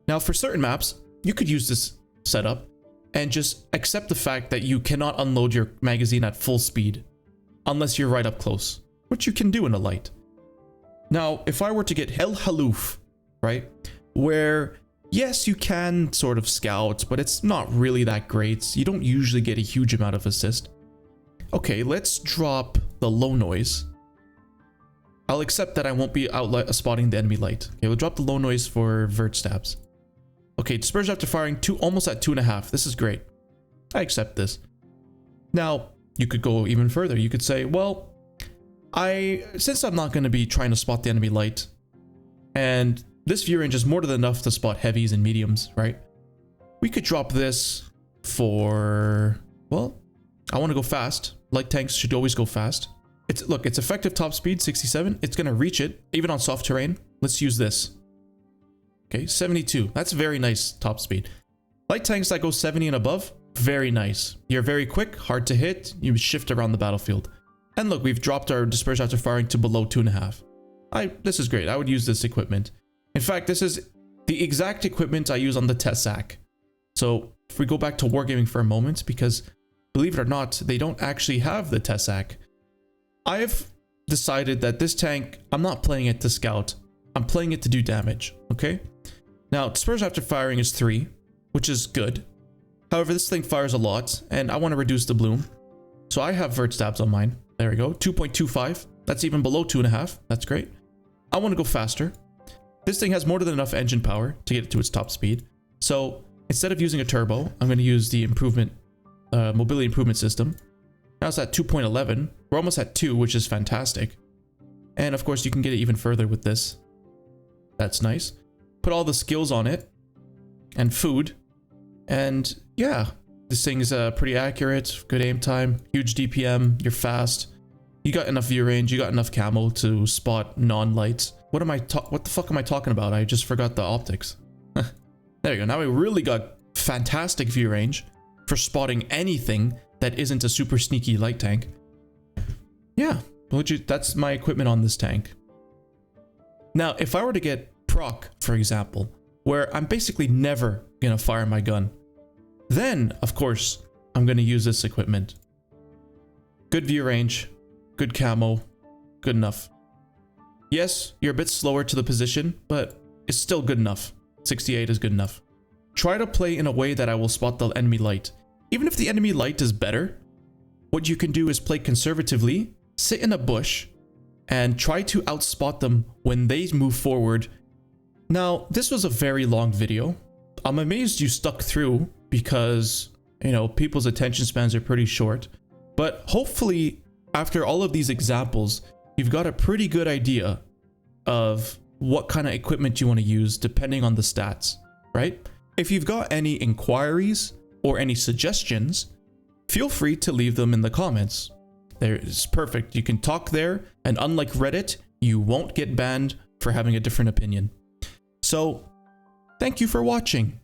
Now for certain maps, you could use this setup and just accept the fact that you cannot unload your magazine at full speed unless you're right up close, which you can do in a light. Now, if I were to get El Haloof, right, where yes, you can sort of scout, but it's not really that great. You don't usually get a huge amount of assist. Okay, let's drop the low noise. I'll accept that I won't be out spotting the enemy light. Okay, we'll drop the low noise for vert stabs. Okay, dispersion after firing, almost at 2.5. This is great. I accept this. Now, you could go even further. You could say, well, since I'm not going to be trying to spot the enemy light, and this view range is more than enough to spot heavies and mediums, right? We could drop this for, well, I want to go fast. Light tanks should always go fast. Look, it's effective top speed, 67. It's going to reach it, even on soft terrain. Let's use this. Okay, 72. That's very nice top speed. Light tanks that go 70 and above, very nice. You're very quick, hard to hit. You shift around the battlefield. And look, we've dropped our dispersion after firing to below 2.5. This is great. I would use this equipment. In fact, this is the exact equipment I use on the Tessac. So if we go back to Wargaming for a moment, because believe it or not, they don't actually have the Tessac. I've decided that this tank, I'm not playing it to scout. I'm playing it to do damage, okay? Now, dispersion after firing is 3, which is good. However, this thing fires a lot, and I want to reduce the bloom. So I have vert stabs on mine. There we go, 2.25. That's even below 2.5. That's great. I want to go faster. This thing has more than enough engine power to get it to its top speed. So instead of using a turbo, I'm going to use the mobility improvement system. Now it's at 2.11. We're almost at 2, which is fantastic. And of course, you can get it even further with this. That's nice. Put all the skills on it and food. And yeah, this thing is pretty accurate. Good aim time, huge DPM. You're fast. You got enough view range. You got enough camo to spot non-lights. What the fuck am I talking about? I just forgot the optics. There you go. Now we really got fantastic view range for spotting anything that isn't a super sneaky light tank. Yeah, that's my equipment on this tank. Now, if I were to get proc, for example, where I'm basically never gonna fire my gun, then, of course, I'm gonna use this equipment. Good view range, good camo, good enough. Yes, you're a bit slower to the position, but it's still good enough. 68 is good enough. try to play in a way that I will spot the enemy light. Even if the enemy light is better, what you can do is play conservatively, sit in a bush, and try to outspot them when they move forward. Now, this was a very long video. I'm amazed you stuck through because, you know, people's attention spans are pretty short. But hopefully, after all of these examples, you've got a pretty good idea of what kind of equipment you want to use depending on the stats, right? If you've got any inquiries or any suggestions, feel free to leave them in the comments. There is perfect. You can talk there, and unlike Reddit, you won't get banned for having a different opinion. So, thank you for watching.